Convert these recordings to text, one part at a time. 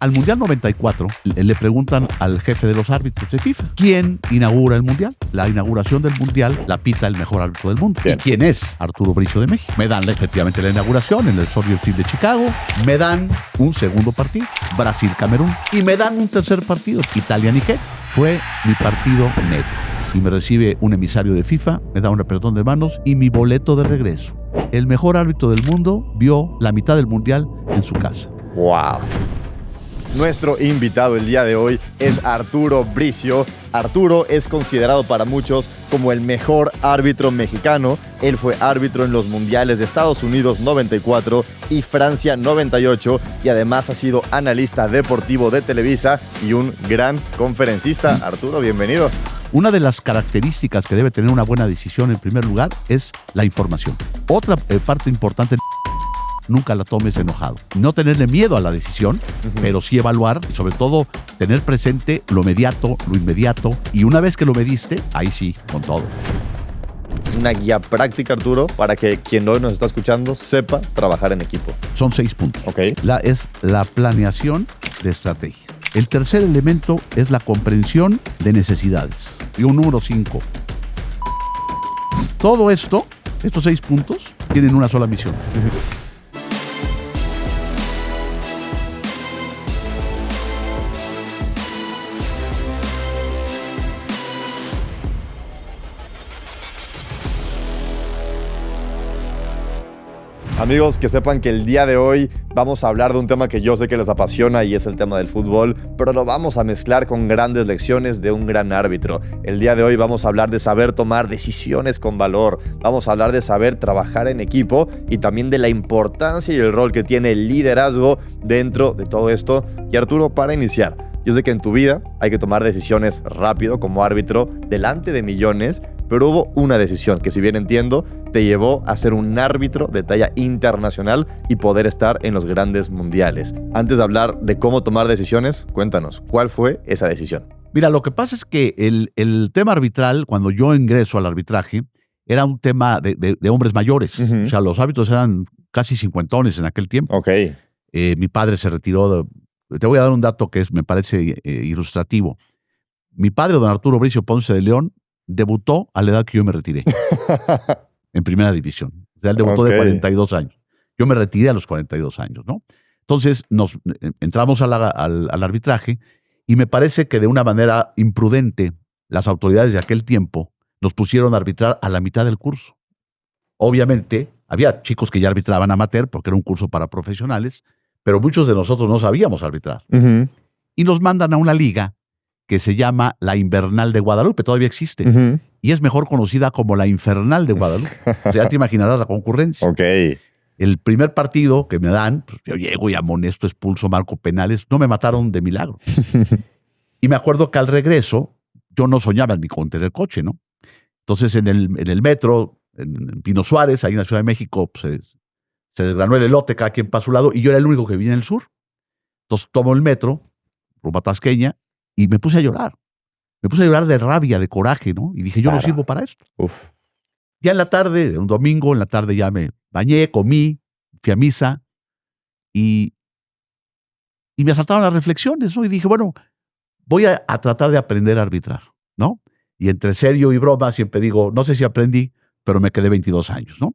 Al Mundial 94 le preguntan al jefe de los árbitros de FIFA, ¿quién inaugura el Mundial? La inauguración del Mundial la pita el mejor árbitro del mundo. Bien. ¿Y quién es? Arturo Bricio de México. Me dan efectivamente la inauguración en el Soldier Field de Chicago. Me dan un segundo partido, Brasil-Camerún. Y me dan un tercer partido, Italia-Nigeria. Fue mi partido negro. Y me recibe un emisario de FIFA, me da un apretón de manos y mi boleto de regreso. El mejor árbitro del mundo vio la mitad del Mundial en su casa. ¡Wow! Nuestro invitado el día de hoy es Arturo Bricio. Arturo es considerado para muchos como el mejor árbitro mexicano. Él fue árbitro en los mundiales de Estados Unidos 94 y Francia 98 y además ha sido analista deportivo de Televisa y un gran conferencista. Arturo, bienvenido. Una de las características que debe tener una buena decisión en primer lugar es la información. Otra parte importante, nunca la tomes enojado. No tenerle miedo a la decisión, pero sí evaluar y sobre todo tener presente lo mediato, lo inmediato y una vez que lo mediste, ahí sí, con todo. Una guía práctica, Arturo, para que quien hoy nos está escuchando sepa trabajar en equipo. Son 6 puntos. Ok. Es la planeación de estrategia. El tercer elemento es la comprensión de necesidades. Y un número 5. Todo esto, estos 6 puntos, tienen una sola misión. Amigos, que sepan que el día de hoy vamos a hablar de un tema que yo sé que les apasiona y es el tema del fútbol, pero lo vamos a mezclar con grandes lecciones de un gran árbitro. El día de hoy vamos a hablar de saber tomar decisiones con valor, vamos a hablar de saber trabajar en equipo y también de la importancia y el rol que tiene el liderazgo dentro de todo esto. Y Arturo, para iniciar, yo sé que en tu vida hay que tomar decisiones rápido como árbitro delante de millones, pero hubo una decisión que, si bien entiendo, te llevó a ser un árbitro de talla internacional y poder estar en los grandes mundiales. Antes de hablar de cómo tomar decisiones, cuéntanos, ¿cuál fue esa decisión? Mira, lo que pasa es que el tema arbitral, cuando yo ingreso al arbitraje, era un tema de hombres mayores. O sea, los árbitros eran casi cincuentones en aquel tiempo. Ok. Mi padre se retiró. Te voy a dar un dato que me parece ilustrativo. Mi padre, don Arturo Bricio Ponce de León, debutó a la edad que yo me retiré, en primera división. O sea, él debutó de 42 años. Yo me retiré a los 42 años, ¿no? Entonces, entramos al arbitraje y me parece que de una manera imprudente, las autoridades de aquel tiempo nos pusieron a arbitrar a la mitad del curso. Obviamente, había chicos que ya arbitraban amateur porque era un curso para profesionales, pero muchos de nosotros no sabíamos arbitrar. Y nos mandan a una liga que se llama la Invernal de Guadalupe, todavía existe, y es mejor conocida como la Infernal de Guadalupe. O sea, ya te imaginarás la concurrencia. Ok. El primer partido que me dan, pues yo llego y amonesto, expulso, marco penales, no me mataron de milagro. Y me acuerdo que al regreso, yo no soñaba ni con tener coche, ¿no? Entonces en el metro, en Pino Suárez, ahí en la Ciudad de México, pues, se desgranó el elote, cada quien para su lado, y yo era el único que vivía en el sur. Entonces tomo el metro, rumbo a Tasqueña, y me puse a llorar. Me puse a llorar de rabia, de coraje, ¿no? Y dije, yo no sirvo para esto. Uf. Ya en la tarde, un domingo, en la tarde ya me bañé, comí, fui a misa, y me asaltaron las reflexiones, ¿no? Y dije, bueno, voy a tratar de aprender a arbitrar, ¿no? Y entre serio y broma siempre digo, no sé si aprendí, pero me quedé 22 años, ¿no?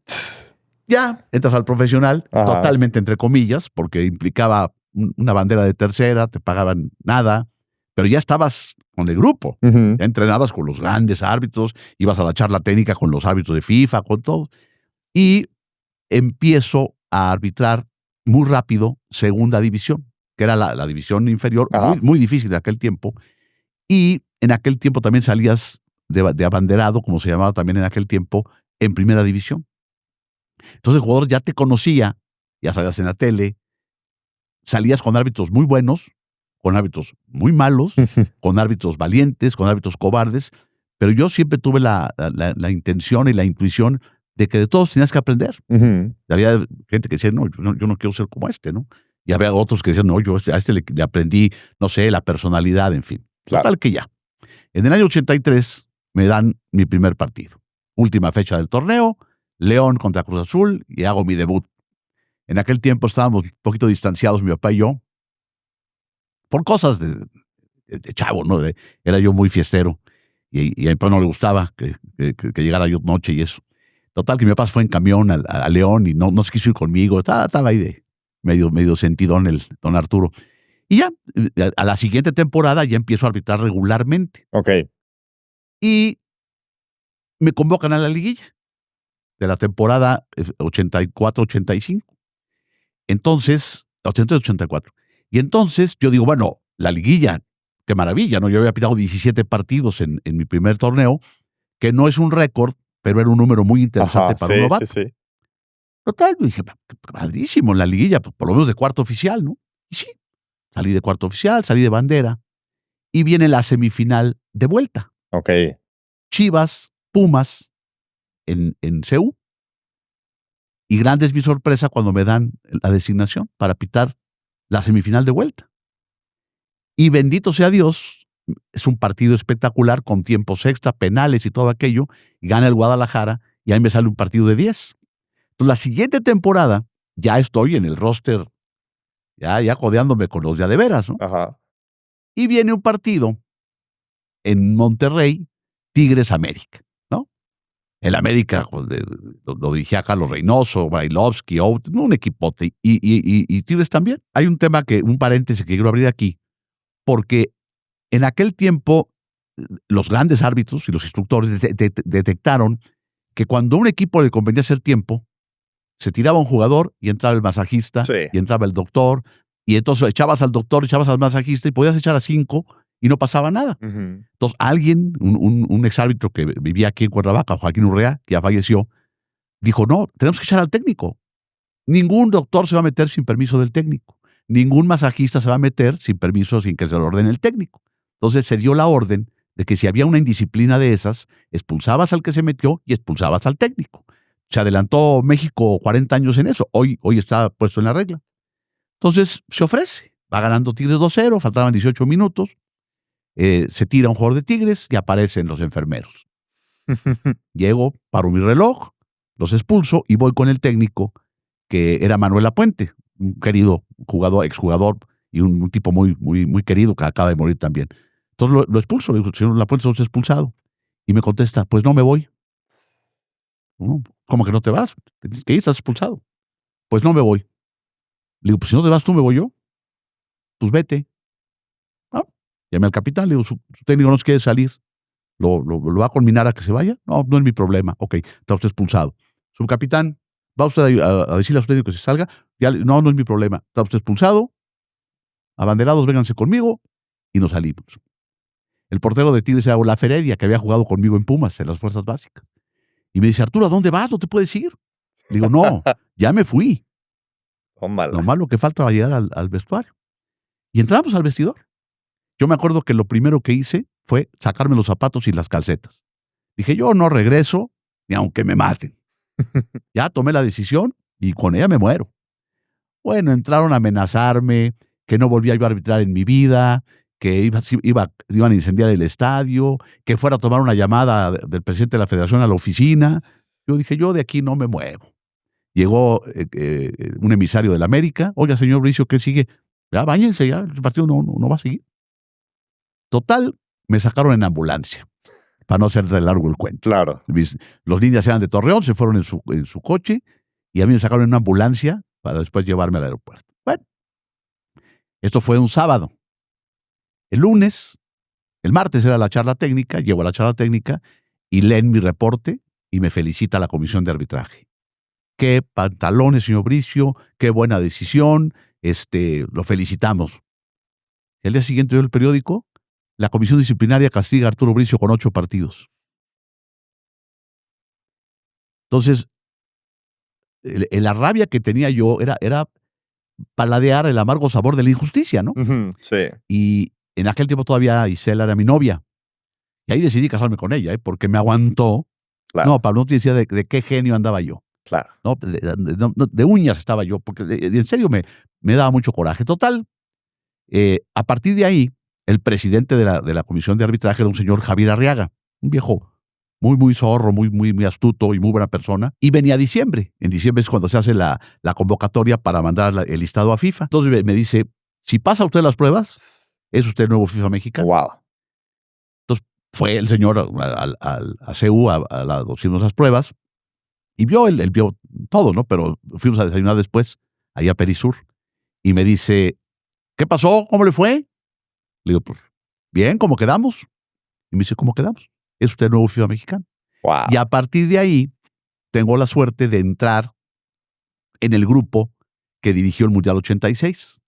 Ya entras al profesional, totalmente entre comillas, porque implicaba una bandera de tercera, te pagaban nada, pero ya estabas con el grupo, ya entrenabas con los grandes árbitros, ibas a la charla técnica con los árbitros de FIFA, con todo, y empiezo a arbitrar muy rápido segunda división, que era la división inferior, muy difícil en aquel tiempo, y en aquel tiempo también salías de abanderado, como se llamaba también en aquel tiempo, en primera división. Entonces el jugador ya te conocía, ya salías en la tele, salías con árbitros muy buenos, con árbitros muy malos, con árbitros valientes, con árbitros cobardes, pero yo siempre tuve la intención y la intuición de que de todos tenías que aprender. Había gente que decía, no, yo no quiero ser como este, ¿no? Y había otros que decían, no, yo a este le aprendí, no sé, la personalidad, en fin. Claro. Total que ya. En el año 83 me dan mi primer partido. Última fecha del torneo, León contra Cruz Azul, y hago mi debut. En aquel tiempo estábamos un poquito distanciados, mi papá y yo. por cosas de chavo, ¿no? Era yo muy fiestero y a mi papá no le gustaba que llegara yo noche y eso. Total, que mi papá fue en camión a León y no se quiso ir conmigo. Estaba ahí de medio sentidón el don Arturo. Y ya, a la siguiente temporada ya empiezo a arbitrar regularmente. Ok. Y me convocan a la liguilla de la temporada 84-85. Entonces, 83-84. Y entonces yo digo, bueno, la liguilla, qué maravilla, ¿no? Yo había pitado 17 partidos en mi primer torneo, que no es un récord, pero era un número muy interesante para un novato. Sí. Total, dije, padrísimo, la liguilla, por lo menos de cuarto oficial, ¿no? Y sí, salí de cuarto oficial, salí de bandera, y viene la semifinal de vuelta. Ok. Chivas, Pumas, en CU. Y grande es mi sorpresa cuando me dan la designación para pitar la semifinal de vuelta. Y bendito sea Dios, es un partido espectacular con tiempos extra, penales y todo aquello, y gana el Guadalajara, y ahí me sale un partido de 10. Entonces, la siguiente temporada ya estoy en el roster, ya codeándome con los de veras, ¿no? Ajá. Y viene un partido en Monterrey, Tigres América, ¿no? El América pues, lo dirigía Carlos Reynoso, Brailovsky, un equipote, y Tigres también. Hay un tema un paréntesis que quiero abrir aquí, porque en aquel tiempo los grandes árbitros y los instructores detectaron que cuando a un equipo le convenía hacer tiempo, se tiraba un jugador y entraba el masajista, Sí. y entraba el doctor, y entonces echabas al doctor, echabas al masajista y podías echar a 5 y no pasaba nada. Uh-huh. Entonces alguien, un exárbitro que vivía aquí en Cuernavaca, Joaquín Urrea, que ya falleció, dijo, no, tenemos que echar al técnico. Ningún doctor se va a meter sin permiso del técnico. Ningún masajista se va a meter sin permiso, sin que se lo ordene el técnico. Entonces se dio la orden de que si había una indisciplina de esas, expulsabas al que se metió y expulsabas al técnico. Se adelantó México 40 años en eso. Hoy está puesto en la regla. Entonces se ofrece. Va ganando Tigres 2-0, faltaban 18 minutos. Se tira un jugador de Tigres y aparecen los enfermeros. Llego, paro mi reloj, los expulso y voy con el técnico, que era Manuel Lapuente, un querido jugador, exjugador y un tipo muy, muy, muy querido que acaba de morir también. Entonces lo expulso, le digo, señor Lapuente, sos expulsado. Y me contesta, pues no me voy. ¿Cómo que no te vas? Tienes que ir, estás expulsado. Pues no me voy. Le digo, pues si no te vas tú, me voy yo. Pues vete. ¿No? Llamé al capitán, le digo, su técnico no se quiere salir. ¿Lo va a conminar a que se vaya? No es mi problema. Ok, está usted expulsado. Subcapitán, ¿va usted a decirle a su técnico que se salga? No es mi problema. Está usted expulsado. Abanderados, vénganse conmigo. Y nos salimos. El portero de Tigres era Olaf Heredia, que había jugado conmigo en Pumas, en las fuerzas básicas. Y me dice, Arturo, ¿a dónde vas? ¿No te puedes ir? Le digo, no, ya me fui. Lo malo que falta va a llegar al vestuario. Y entramos al vestidor. Yo me acuerdo que lo primero que hice fue sacarme los zapatos y las calcetas. Dije, yo no regreso ni aunque me maten. Ya tomé la decisión y con ella me muero. Bueno, entraron a amenazarme, que no volvía yo a arbitrar en mi vida, que iban a incendiar el estadio, que fuera a tomar una llamada del presidente de la federación a la oficina. Yo dije, yo de aquí no me muevo. Llegó un emisario de la América. Oiga, señor Bricio, ¿qué sigue? Ya, báñense, ya, el partido no va a seguir. Total, me sacaron en ambulancia, para no hacer de largo el cuento. Claro. Los niños eran de Torreón, se fueron en su coche, y a mí me sacaron en una ambulancia para después llevarme al aeropuerto. Bueno, esto fue un sábado. El martes era la charla técnica, llego a la charla técnica y leen mi reporte y me felicita la comisión de arbitraje. Qué pantalones, señor Bricio, qué buena decisión, lo felicitamos. El día siguiente veo el periódico, la comisión disciplinaria castiga a Arturo Bricio con 8 partidos. Entonces, la rabia que tenía yo era paladear el amargo sabor de la injusticia, ¿no? Uh-huh, sí. Y en aquel tiempo todavía Isela era mi novia. Y ahí decidí casarme con ella, porque me aguantó. Claro. No, Pablo, no te decía de qué genio andaba yo. Claro. No, de uñas estaba yo, porque en serio me daba mucho coraje. Total, a partir de ahí, el presidente de la comisión de arbitraje era un señor Javier Arriaga, un viejo muy, muy zorro, muy, muy, muy astuto y muy buena persona. Y venía diciembre. En diciembre es cuando se hace la convocatoria para mandar el listado a FIFA. Entonces me dice, si pasa usted las pruebas, ¿es usted el nuevo FIFA mexicano? Wow. Entonces fue el señor a CU, hicimos las pruebas, y él vio todo, ¿no? Pero fuimos a desayunar después, allá a Perisur, y me dice, ¿qué pasó? ¿Cómo le fue? Le digo, pues, bien, ¿cómo quedamos? Y me dice, ¿cómo quedamos? ¿Es usted el nuevo FIFA mexicano? Wow. Y a partir de ahí, tengo la suerte de entrar en el grupo que dirigió el Mundial 86,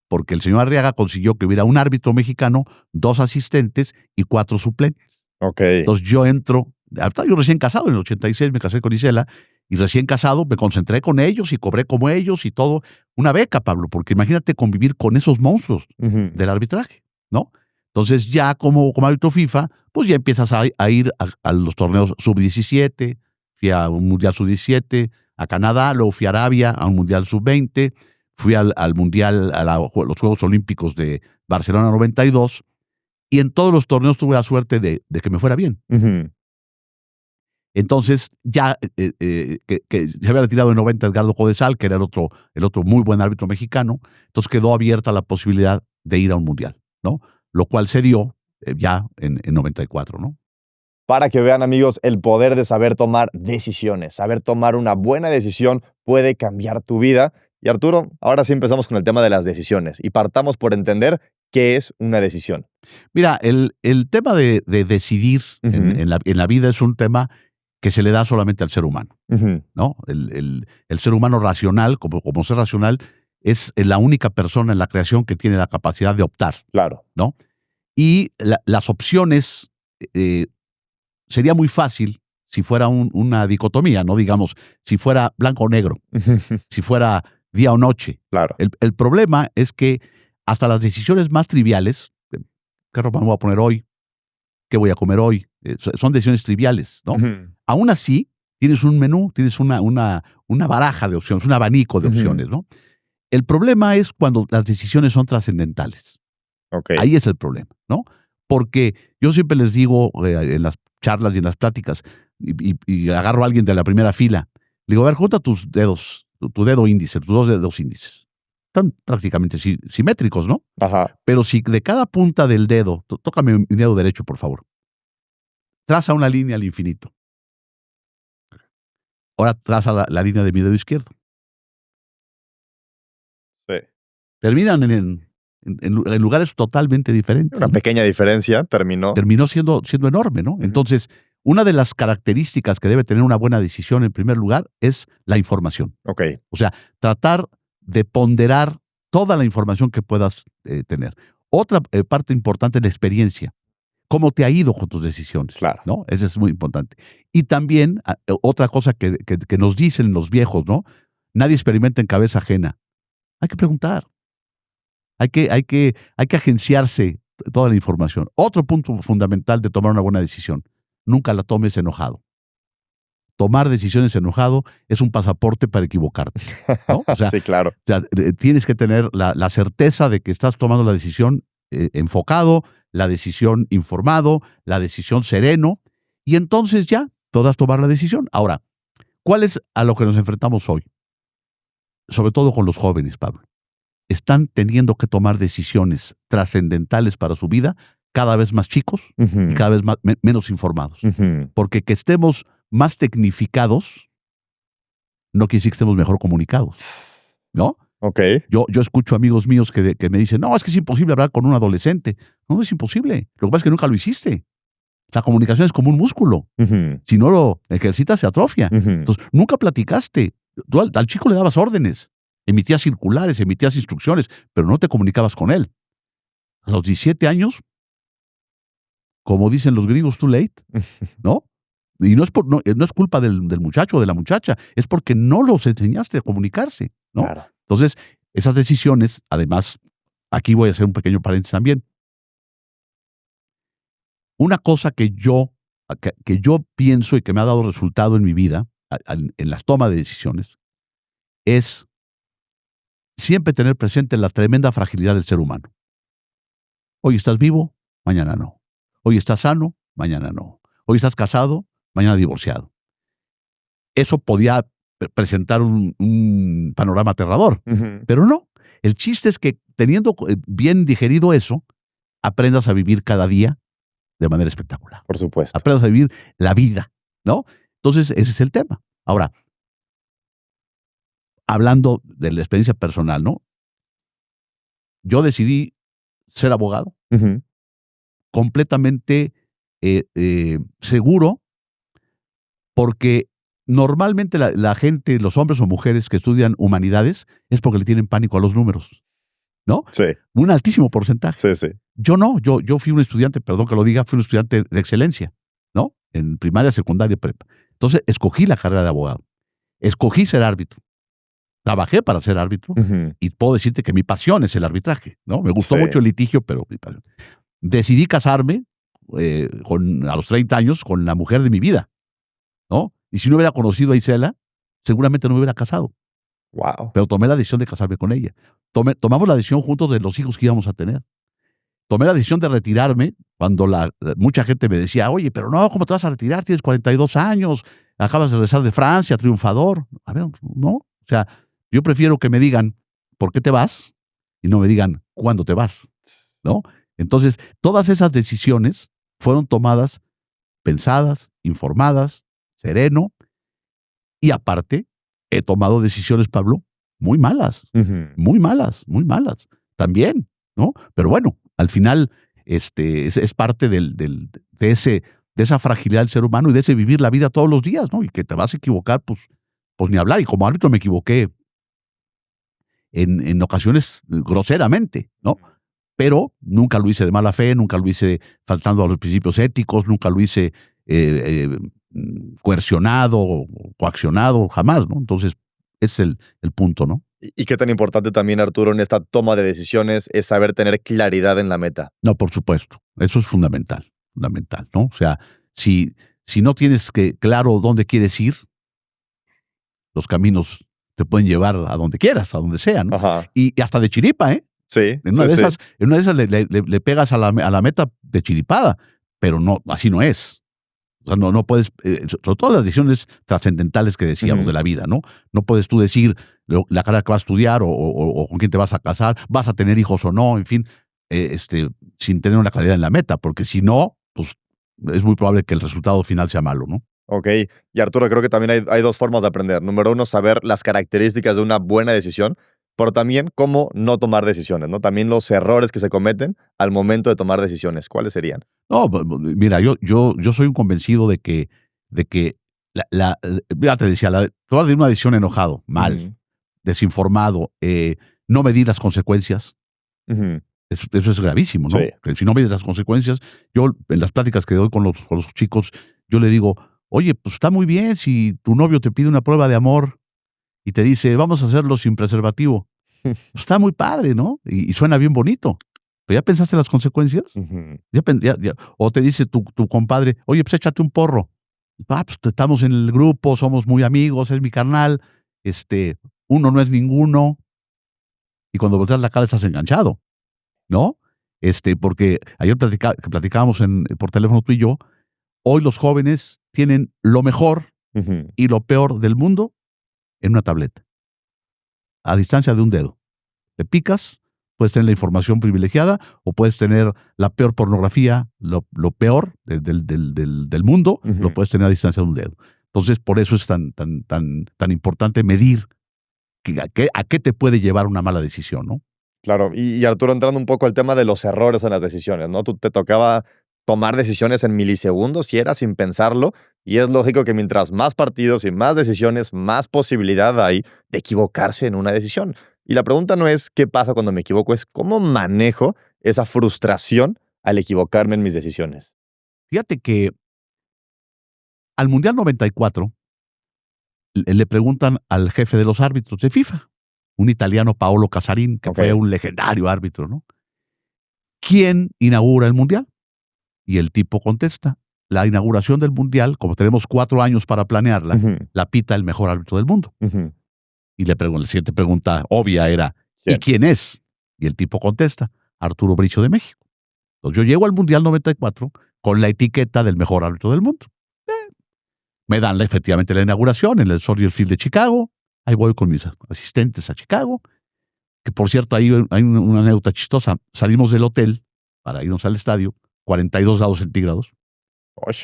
porque el señor Arriaga consiguió que hubiera un árbitro mexicano, 2 asistentes y 4 suplentes. Ok. Entonces yo entro, yo recién casado, en el 86 me casé con Isela, y recién casado me concentré con ellos y cobré como ellos y todo. Una beca, Pablo, porque imagínate convivir con esos monstruos del arbitraje, ¿no? Entonces ya como árbitro FIFA, pues ya empiezas a ir a los torneos sub-17, fui a un Mundial sub-17, a Canadá, luego fui a Arabia, a un Mundial sub-20, fui al Mundial, los Juegos Olímpicos de Barcelona 92, y en todos los torneos tuve la suerte de que me fuera bien. Entonces, ya que se había retirado en 90 Edgardo Codesal, que era el otro muy buen árbitro mexicano, entonces quedó abierta la posibilidad de ir a un mundial, ¿no? Lo cual se dio ya en 94, ¿no? Para que vean, amigos, el poder de saber tomar decisiones. Saber tomar una buena decisión puede cambiar tu vida. Y Arturo, ahora sí empezamos con el tema de las decisiones y partamos por entender qué es una decisión. Mira, el tema de decidir en la vida es un tema que se le da solamente al ser humano, ¿no? El ser humano racional, como ser racional, es la única persona en la creación que tiene la capacidad de optar. Claro. ¿No? Y las opciones, sería muy fácil si fuera una dicotomía, ¿no? Digamos, si fuera blanco o negro, si fuera día o noche. Claro. El problema es que hasta las decisiones más triviales, ¿qué ropa me voy a poner hoy? ¿Qué voy a comer hoy? Son decisiones triviales, ¿no? Aún así, tienes un menú, tienes una baraja de opciones, un abanico de opciones, ¿no? El problema es cuando las decisiones son trascendentales. Okay. Ahí es el problema, ¿no? Porque yo siempre les digo en las charlas y en las pláticas, y agarro a alguien de la primera fila, le digo, a ver, junta tus dedos, tu dedo índice, tus 2 dedos índices. Están prácticamente simétricos, ¿no? Ajá. Pero si de cada punta del dedo, tócame mi dedo derecho, por favor, traza una línea al infinito. Ahora traza la línea de mi dedo izquierdo. Sí. Terminan en lugares totalmente diferentes. Una pequeña diferencia terminó siendo enorme, ¿no? Entonces, una de las características que debe tener una buena decisión, en primer lugar, es la información. Ok. O sea, tratar de ponderar toda la información que puedas tener. Otra parte importante es la experiencia. ¿Cómo te ha ido con tus decisiones? Claro. ¿No? Eso es muy importante. Y también, otra cosa que nos dicen los viejos, ¿no? Nadie experimenta en cabeza ajena. Hay que preguntar. Hay que agenciarse toda la información. Otro punto fundamental de tomar una buena decisión: nunca la tomes enojado. Tomar decisiones enojado es un pasaporte para equivocarte, ¿no? O sea, sí, claro. Tienes que tener la certeza de que estás tomando la decisión enfocado, la decisión informado, la decisión sereno, y entonces ya podrás tomar la decisión. Ahora, ¿cuál es a lo que nos enfrentamos hoy? Sobre todo con los jóvenes, Pablo. Están teniendo que tomar decisiones trascendentales para su vida, cada vez más chicos y cada vez menos informados. Porque que estemos más tecnificados no quiere decir que estemos mejor comunicados, ¿no? Ok. Yo escucho amigos míos que me dicen, no, es que es imposible hablar con un adolescente. No es imposible. Lo que pasa es que nunca lo hiciste. La comunicación es como un músculo. Si no lo ejercitas, se atrofia. Entonces, nunca platicaste. Tú al chico le dabas órdenes, emitías circulares, emitías instrucciones, pero no te comunicabas con él. A los 17 años, como dicen los gringos, too late, ¿no? Y no es culpa del muchacho o de la muchacha, es porque no los enseñaste a comunicarse, ¿no? Claro. Entonces, esas decisiones, además, aquí voy a hacer un pequeño paréntesis también. Una cosa que yo pienso y que me ha dado resultado en mi vida, en las tomas de decisiones, es siempre tener presente la tremenda fragilidad del ser humano. Hoy estás vivo, mañana no. Hoy estás sano, mañana no. Hoy estás casado, mañana divorciado. Eso podía presentar un panorama aterrador, pero no. El chiste es que teniendo bien digerido eso, aprendas a vivir cada día de manera espectacular. Por supuesto. Aprendas a vivir la vida, ¿no? Entonces, ese es el tema. Ahora, hablando de la experiencia personal, ¿no? Yo decidí ser abogado, Ujú. completamente seguro, porque normalmente la gente, los hombres o mujeres que estudian humanidades, es porque le tienen pánico a los números, ¿no? Sí, Un altísimo porcentaje. sí, sí. Yo no, yo fui un estudiante, perdón que lo diga, fui un estudiante de excelencia, ¿no? En primaria, secundaria, prepa. Entonces, escogí la carrera de abogado. Escogí ser árbitro. Trabajé para ser árbitro Ujú. y puedo decirte que mi pasión es el arbitraje, ¿no? Me gustó Sí. mucho el litigio, pero mi pasión. Decidí casarme a los 30 años con la mujer de mi vida, ¿no? Y si no hubiera conocido a Isela, seguramente no me hubiera casado. Wow. Pero tomé la decisión de casarme con ella. Tomamos la decisión juntos de los hijos que íbamos a tener. Tomé la decisión de retirarme cuando mucha gente me decía, oye, pero no, ¿cómo te vas a retirar? Tienes 42 años, acabas de regresar de Francia, triunfador. A ver, no. O sea, yo prefiero que me digan, ¿por qué te vas? Y no me digan, ¿cuándo te vas? ¿No? Entonces, todas esas decisiones fueron tomadas, pensadas, informadas, sereno. Y aparte, he tomado decisiones, Pablo, muy malas, Ujú. muy malas, muy malas. También, ¿no? Pero bueno, al final es parte de esa fragilidad del ser humano y de ese vivir la vida todos los días, ¿no? Y que te vas a equivocar, pues ni hablar. Y como árbitro me equivoqué en ocasiones groseramente, ¿no? Pero nunca lo hice de mala fe, nunca lo hice faltando a los principios éticos, nunca lo hice coercionado o coaccionado, jamás, ¿no? Entonces, ese es el punto, ¿no? ¿Y qué tan importante también, Arturo, en esta toma de decisiones es saber tener claridad en la meta? No, por supuesto. Eso es fundamental, ¿no? O sea, si no tienes claro dónde quieres ir, los caminos te pueden llevar a donde quieras, a donde sea, ¿no? Ajá. Y hasta de chiripa, ¿eh? Sí. En una sí, de sí. esas, le pegas a la meta de chiripada, pero no, así no es. O sea, no puedes, sobre todo las decisiones trascendentales que decíamos Ujú. de la vida, ¿no? No puedes tú decir la carrera que vas a estudiar o con quién te vas a casar, vas a tener hijos o no, en fin, sin tener una claridad en la meta, porque si no, pues es muy probable que el resultado final sea malo, ¿no? Ok. Y Arturo, creo que también hay dos formas de aprender. Número uno, saber las características de una buena decisión, pero también cómo no tomar decisiones, ¿no? También los errores que se cometen al momento de tomar decisiones. ¿Cuáles serían? No, mira, yo soy un convencido de que ya te decía, tomar de una decisión enojado, mal, Ujú. desinformado, no medir las consecuencias. Ujú. Eso es gravísimo, ¿no? Sí. Que si no mides las consecuencias, yo en las pláticas que doy con los chicos, yo le digo, oye, pues está muy bien si tu novio te pide una prueba de amor y te dice, vamos a hacerlo sin preservativo. Pues está muy padre, ¿no? Y suena bien bonito. ¿Pero ya pensaste las consecuencias? Ujú. O te dice tu compadre, oye, pues échate un porro. Pues estamos en el grupo, somos muy amigos, es mi carnal, uno no es ninguno. Y cuando volteas la cara estás enganchado, ¿no? Porque ayer platicábamos por teléfono tú y yo, hoy los jóvenes tienen lo mejor Ujú. y lo peor del mundo en una tableta, a distancia de un dedo. Le picas, puedes tener la información privilegiada o puedes tener la peor pornografía, lo peor del mundo, Ujú. lo puedes tener a distancia de un dedo. Entonces, por eso es tan importante medir a qué te puede llevar una mala decisión, ¿no? Claro. Y Arturo, entrando un poco al tema de los errores en las decisiones, ¿no? Tú te tocaba tomar decisiones en milisegundos y era sin pensarlo. Y es lógico que mientras más partidos y más decisiones, más posibilidad hay de equivocarse en una decisión. Y la pregunta no es qué pasa cuando me equivoco, es cómo manejo esa frustración al equivocarme en mis decisiones. Fíjate que al Mundial 94 le preguntan al jefe de los árbitros de FIFA, un italiano, Paolo Casarín, que Ok. fue un legendario árbitro, ¿no? ¿Quién inaugura el Mundial? Y el tipo contesta, la inauguración del Mundial, como tenemos 4 años para planearla, Ujú. la pita el mejor árbitro del mundo. Ujú. Y la siguiente pregunta obvia era, ¿y ¿Quién? quién es? Y el tipo contesta, Arturo Bricio de México. Entonces yo llego al Mundial 94 con la etiqueta del mejor árbitro del mundo. Me dan efectivamente la inauguración en el Soldier Field de Chicago. Ahí voy con mis asistentes a Chicago. Que por cierto, ahí hay una anécdota chistosa. Salimos del hotel para irnos al estadio, 42 grados centígrados. Uy.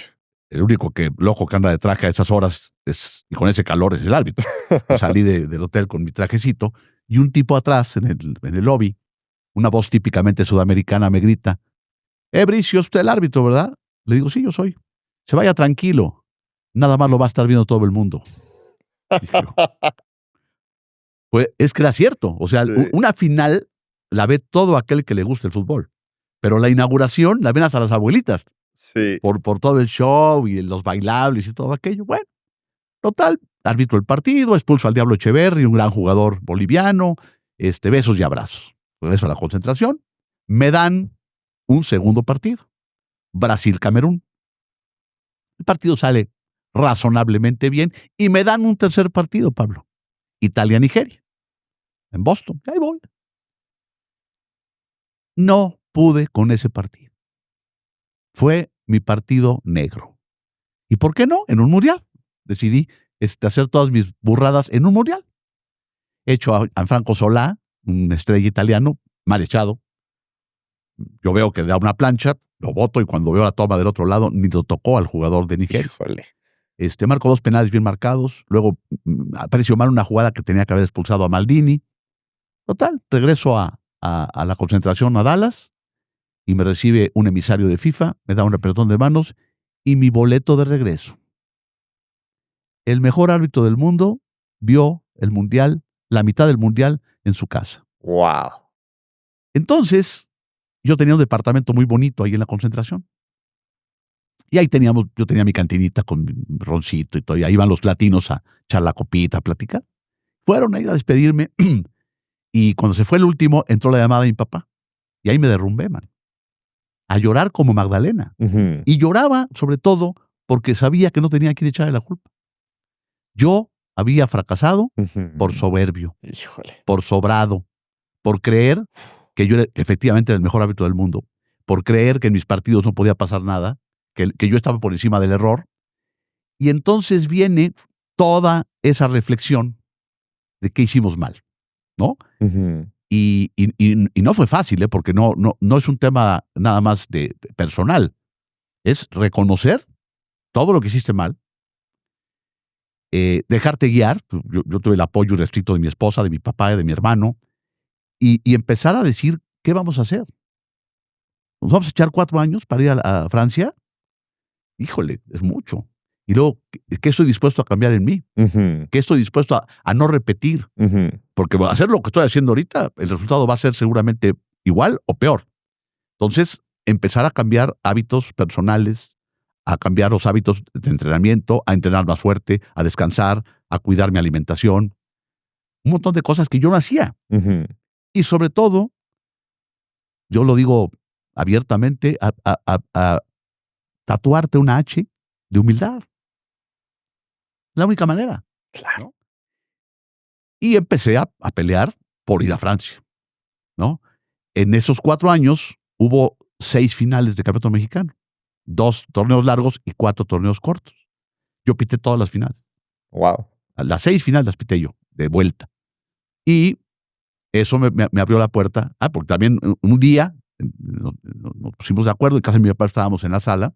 El único loco que anda de traje a esas horas y con ese calor es el árbitro. Yo salí del hotel con mi trajecito y un tipo atrás en el lobby, una voz típicamente sudamericana me grita: Bricio, es usted el árbitro, ¿verdad? Le digo, sí, yo soy. Se vaya tranquilo. Nada más lo va a estar viendo todo el mundo. Dije yo. Pues es que era cierto. O sea, Sí. Una final la ve todo aquel que le gusta el fútbol. Pero la inauguración la ven hasta las abuelitas. Sí. Por todo el show y los bailables y todo aquello. Bueno, total, arbitro el partido, expulso al Diablo Echeverri, un gran jugador boliviano, besos y abrazos. Regreso a la concentración. Me dan un segundo partido. Brasil-Camerún. El partido sale razonablemente bien y me dan un tercer partido, Pablo. Italia-Nigeria. En Boston. Ahí voy. No pude con ese partido. Fue mi partido negro. ¿Y por qué no? En un mundial. Decidí hacer todas mis burradas en un mundial. He hecho a Franco Solá, un estrella italiano, mal echado. Yo veo que da una plancha, lo boto y cuando veo la toma del otro lado, ni lo tocó al jugador de Nigeria. Híjole. Marco 2 penales bien marcados. Luego apareció mal una jugada que tenía que haber expulsado a Maldini. Total, regreso a la concentración a Dallas y me recibe un emisario de FIFA, me da un apretón de manos y mi boleto de regreso. El mejor árbitro del mundo vio el mundial, la mitad del mundial en su casa. Wow. Entonces, yo tenía un departamento muy bonito ahí en la concentración. Y ahí yo tenía mi cantinita con mi roncito y todo, y ahí iban los latinos a echar la copita, a platicar. Fueron ahí a despedirme y cuando se fue el último, entró la llamada de mi papá. Y ahí me derrumbé, man. A llorar como Magdalena. Uh-huh. Y lloraba, sobre todo, porque sabía que no tenía quien echarle la culpa. Yo había fracasado por soberbio, Híjole. por sobrado, por creer que yo efectivamente era el mejor árbitro del mundo, por creer que en mis partidos no podía pasar nada, que yo estaba por encima del error. Y entonces viene toda esa reflexión de qué hicimos mal, ¿no? Uh-huh. Y no fue fácil, porque no es un tema nada más de personal. Es reconocer todo lo que hiciste mal, dejarte guiar. Yo tuve el apoyo irrestricto de mi esposa, de mi papá y de mi hermano, y empezar a decir, ¿qué vamos a hacer? ¿Nos vamos a echar 4 años para ir a Francia? Híjole, es mucho. Y luego, ¿qué estoy dispuesto a cambiar en mí? Uh-huh. ¿Qué estoy dispuesto a no repetir? Uh-huh. Porque hacer lo que estoy haciendo ahorita, el resultado va a ser seguramente igual o peor. Entonces, empezar a cambiar hábitos personales, a cambiar los hábitos de entrenamiento, a entrenar más fuerte, a descansar, a cuidar mi alimentación. Un montón de cosas que yo no hacía. Uh-huh. Y sobre todo, yo lo digo abiertamente, a tatuarte una H de humildad. La única manera. Claro. ¿No? Y empecé a pelear por ir a Francia, ¿no? En esos 4 años hubo 6 finales de campeonato mexicano, 2 torneos largos y 4 torneos cortos. Yo pité todas las finales. Wow. Las 6 finales las pité yo, de vuelta. Y eso me abrió la puerta. Porque también un día nos pusimos de acuerdo, en casa de mi papá estábamos en la sala.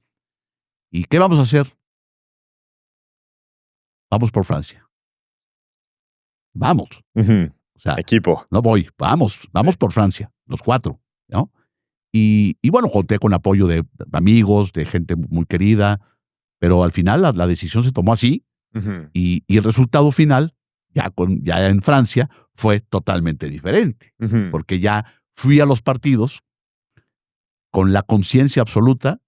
¿Y qué vamos a hacer? Vamos por Francia. Vamos. Uh-huh. O sea, equipo. No voy, vamos por Francia, los 4, ¿no? Y bueno, conté con apoyo de amigos, de gente muy querida, pero al final la decisión se tomó así. Uh-huh. Y el resultado final, ya en Francia, fue totalmente diferente. Uh-huh. Porque ya fui a los partidos con la conciencia absoluta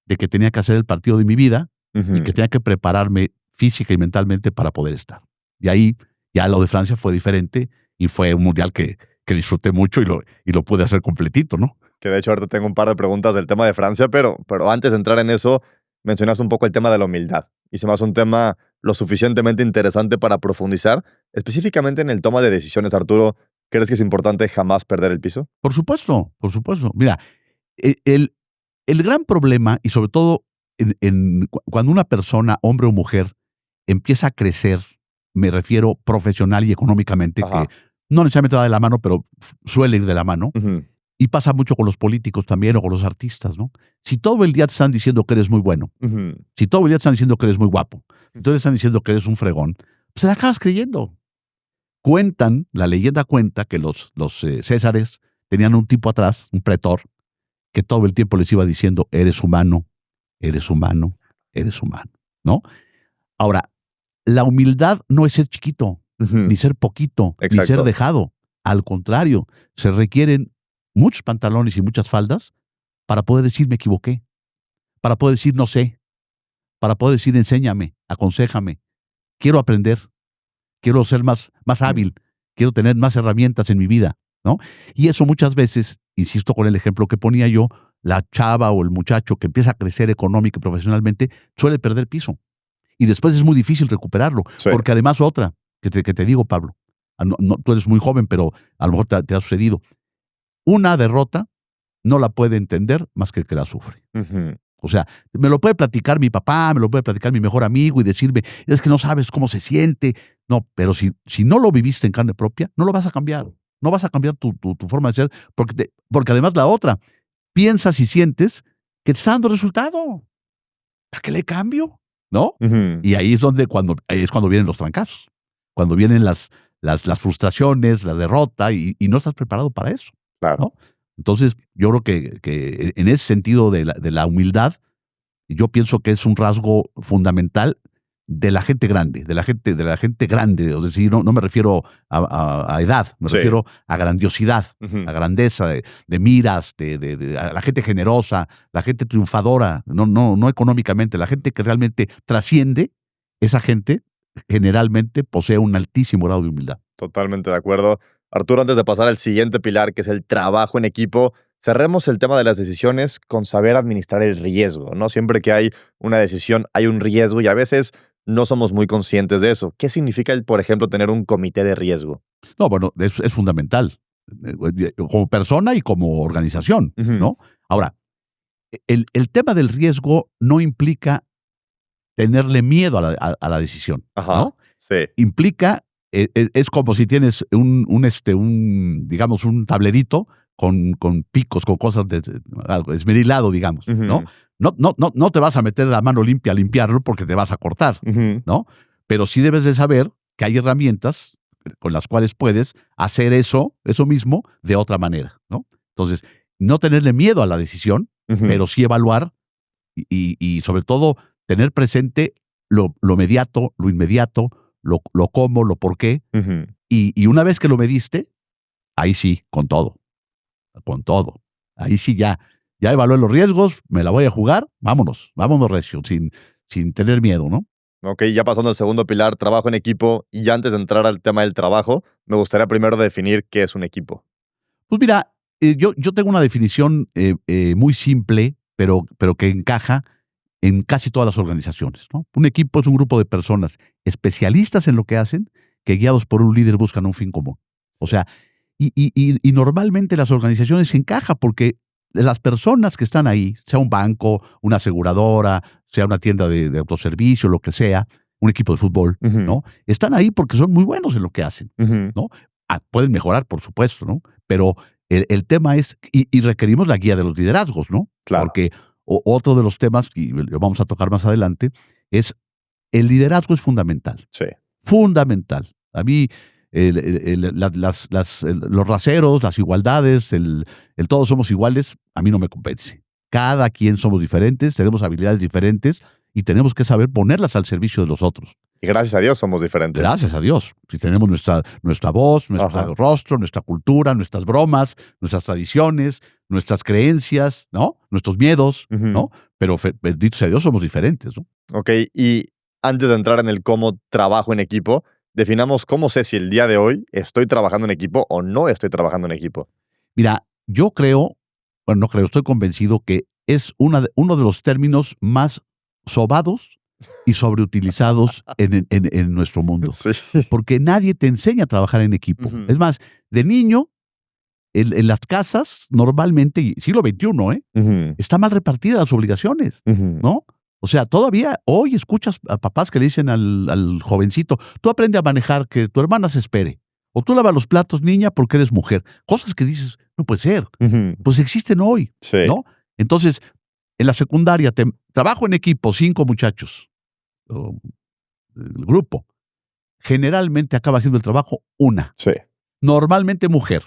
de que tenía que hacer el partido de mi vida Uh-huh. y que tenía que prepararme física y mentalmente para poder estar. Y ahí ya lo de Francia fue diferente y fue un mundial que disfruté mucho y lo pude hacer completito, ¿no? Que de hecho ahorita tengo un par de preguntas del tema de Francia, pero antes de entrar en eso, mencionaste un poco el tema de la humildad. Y se me hace un tema lo suficientemente interesante para profundizar, específicamente en el toma de decisiones, Arturo. ¿Crees que es importante jamás perder el piso? Por supuesto, por supuesto. Mira, el gran problema, y sobre todo cuando una persona, hombre o mujer, empieza a crecer, me refiero profesional y económicamente, Ajá. que no necesariamente va de la mano, pero suele ir de la mano, Uh-huh. Y pasa mucho con los políticos también o con los artistas, ¿no? Si todo el día te están diciendo que eres muy bueno, si todo el día te están diciendo que eres muy guapo, si todo el día te están diciendo que eres un fregón, pues te la acabas creyendo. La leyenda cuenta que los Césares tenían un tipo atrás, un pretor, que todo el tiempo les iba diciendo, eres humano, eres humano, eres humano, ¿no? Ahora, la humildad no es ser chiquito, ni ser poquito, ni ser dejado. Al contrario, se requieren muchos pantalones y muchas faldas para poder decir me equivoqué, para poder decir no sé, para poder decir enséñame, aconséjame, quiero aprender, quiero ser más hábil, quiero tener más herramientas en mi vida, ¿no? Y eso muchas veces, insisto con el ejemplo que ponía yo, la chava o el muchacho que empieza a crecer económica y profesionalmente suele perder piso. Y después es muy difícil recuperarlo. Sí. Porque además otra, que te digo, Pablo, tú eres muy joven, pero a lo mejor te ha sucedido. Una derrota no la puede entender más que el que la sufre. O sea, me lo puede platicar mi papá, me lo puede platicar mi mejor amigo y decirme, es que no sabes cómo se siente. No, pero si no lo viviste en carne propia, no lo vas a cambiar. No vas a cambiar tu forma de ser, porque además la otra, piensas y sientes que te está dando resultado. ¿Para qué le cambio? ¿No? Y ahí es cuando vienen los trancazos, cuando vienen las frustraciones, la derrota, y no estás preparado para eso. Claro. ¿No? Entonces, yo creo que en ese sentido de la humildad, yo pienso que es un rasgo fundamental de la gente grande, de la gente grande, es decir, no me refiero a edad, me refiero a grandiosidad, a grandeza de miras, a la gente generosa, la gente triunfadora, no económicamente, la gente que realmente trasciende, esa gente generalmente posee un altísimo grado de humildad. Totalmente de acuerdo. Arturo, antes de pasar al siguiente pilar, que es el trabajo en equipo, cerremos el tema de las decisiones con saber administrar el riesgo, ¿no? Siempre que hay una decisión, hay un riesgo y a veces no somos muy conscientes de eso. ¿Qué significa, por ejemplo, tener un comité de riesgo? No, bueno, es fundamental, como persona y como organización, ¿no? Ahora, el tema del riesgo no implica tenerle miedo a la decisión, ¿no? Sí. Implica, es como si tienes digamos, un tablerito con picos, con cosas esmerilado, digamos, ¿no? No te vas a meter la mano limpia a limpiarlo porque te vas a cortar, ¿no? Pero sí debes de saber que hay herramientas con las cuales puedes hacer eso mismo de otra manera, ¿no? Entonces, no tenerle miedo a la decisión, pero sí evaluar y sobre todo tener presente lo mediato, lo inmediato, lo cómo, lo por qué. Y una vez que lo mediste, ahí sí, con todo. Ahí sí ya evalué los riesgos, me la voy a jugar, vámonos recio, sin tener miedo, ¿no? Ok, ya pasando al segundo pilar, trabajo en equipo, y antes de entrar al tema del trabajo, me gustaría primero definir qué es un equipo. Pues mira, yo tengo una definición muy simple, pero que encaja en casi todas las organizaciones, ¿no? Un equipo es un grupo de personas especialistas en lo que hacen, que guiados por un líder buscan un fin común. O sea, y normalmente las organizaciones se encajan porque las personas que están ahí, sea un banco, una aseguradora, sea una tienda de autoservicio, lo que sea, un equipo de fútbol, ¿no? Están ahí porque son muy buenos en lo que hacen, ¿no? Pueden mejorar, por supuesto, ¿no? Pero el tema es, y requerimos la guía de los liderazgos, ¿no? Claro. Porque otro de los temas, y lo vamos a tocar más adelante, es el liderazgo es fundamental. Sí. Fundamental. A mí, los raseros, las igualdades, el todos somos iguales, a mí no me convence. Cada quien somos diferentes, tenemos habilidades diferentes y tenemos que saber ponerlas al servicio de los otros. Y gracias a Dios somos diferentes. Gracias a Dios. Si tenemos nuestra voz, nuestro rostro, nuestra cultura, nuestras bromas, nuestras tradiciones, nuestras creencias, ¿no? Nuestros miedos, ¿no? Pero bendito sea Dios, somos diferentes, ¿no? Ok, y antes de entrar en el cómo trabajo en equipo, definamos cómo sé si el día de hoy estoy trabajando en equipo o no estoy trabajando en equipo. Mira, yo estoy convencido que es uno de los términos más sobados y sobreutilizados en nuestro mundo. Sí. Porque nadie te enseña a trabajar en equipo. Es más, de niño, en las casas, normalmente, siglo XXI, está mal repartidas las obligaciones, ¿no? O sea, todavía hoy escuchas a papás que le dicen al jovencito, tú aprende a manejar, que tu hermana se espere. O tú lavas los platos, niña, porque eres mujer. Cosas que dices, no puede ser. Pues existen hoy, Sí. ¿no? Entonces, en la secundaria, trabajo en equipo, 5 muchachos, el grupo. Generalmente acaba haciendo el trabajo una. Sí. Normalmente mujer,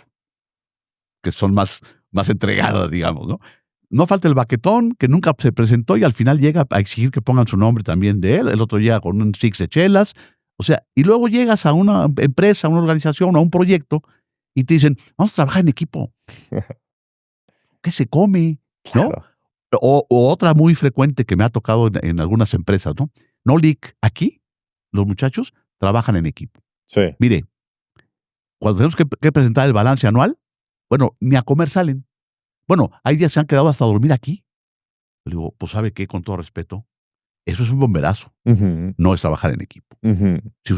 que son más entregadas, digamos, ¿no? No falta el baquetón, que nunca se presentó y al final llega a exigir que pongan su nombre también de él. El otro llega con un six de chelas. O sea, y luego llegas a una empresa, a una organización, a un proyecto y te dicen, vamos a trabajar en equipo. ¿Qué se come? ¿No? Claro. O otra muy frecuente que me ha tocado en algunas empresas, ¿no? No leak. Aquí, los muchachos trabajan en equipo. Sí. Mire, cuando tenemos que presentar el balance anual, bueno, ni a comer salen. Bueno, hay días que se han quedado hasta dormir aquí. Le digo, pues ¿sabe qué? Con todo respeto, eso es un bomberazo. No es trabajar en equipo.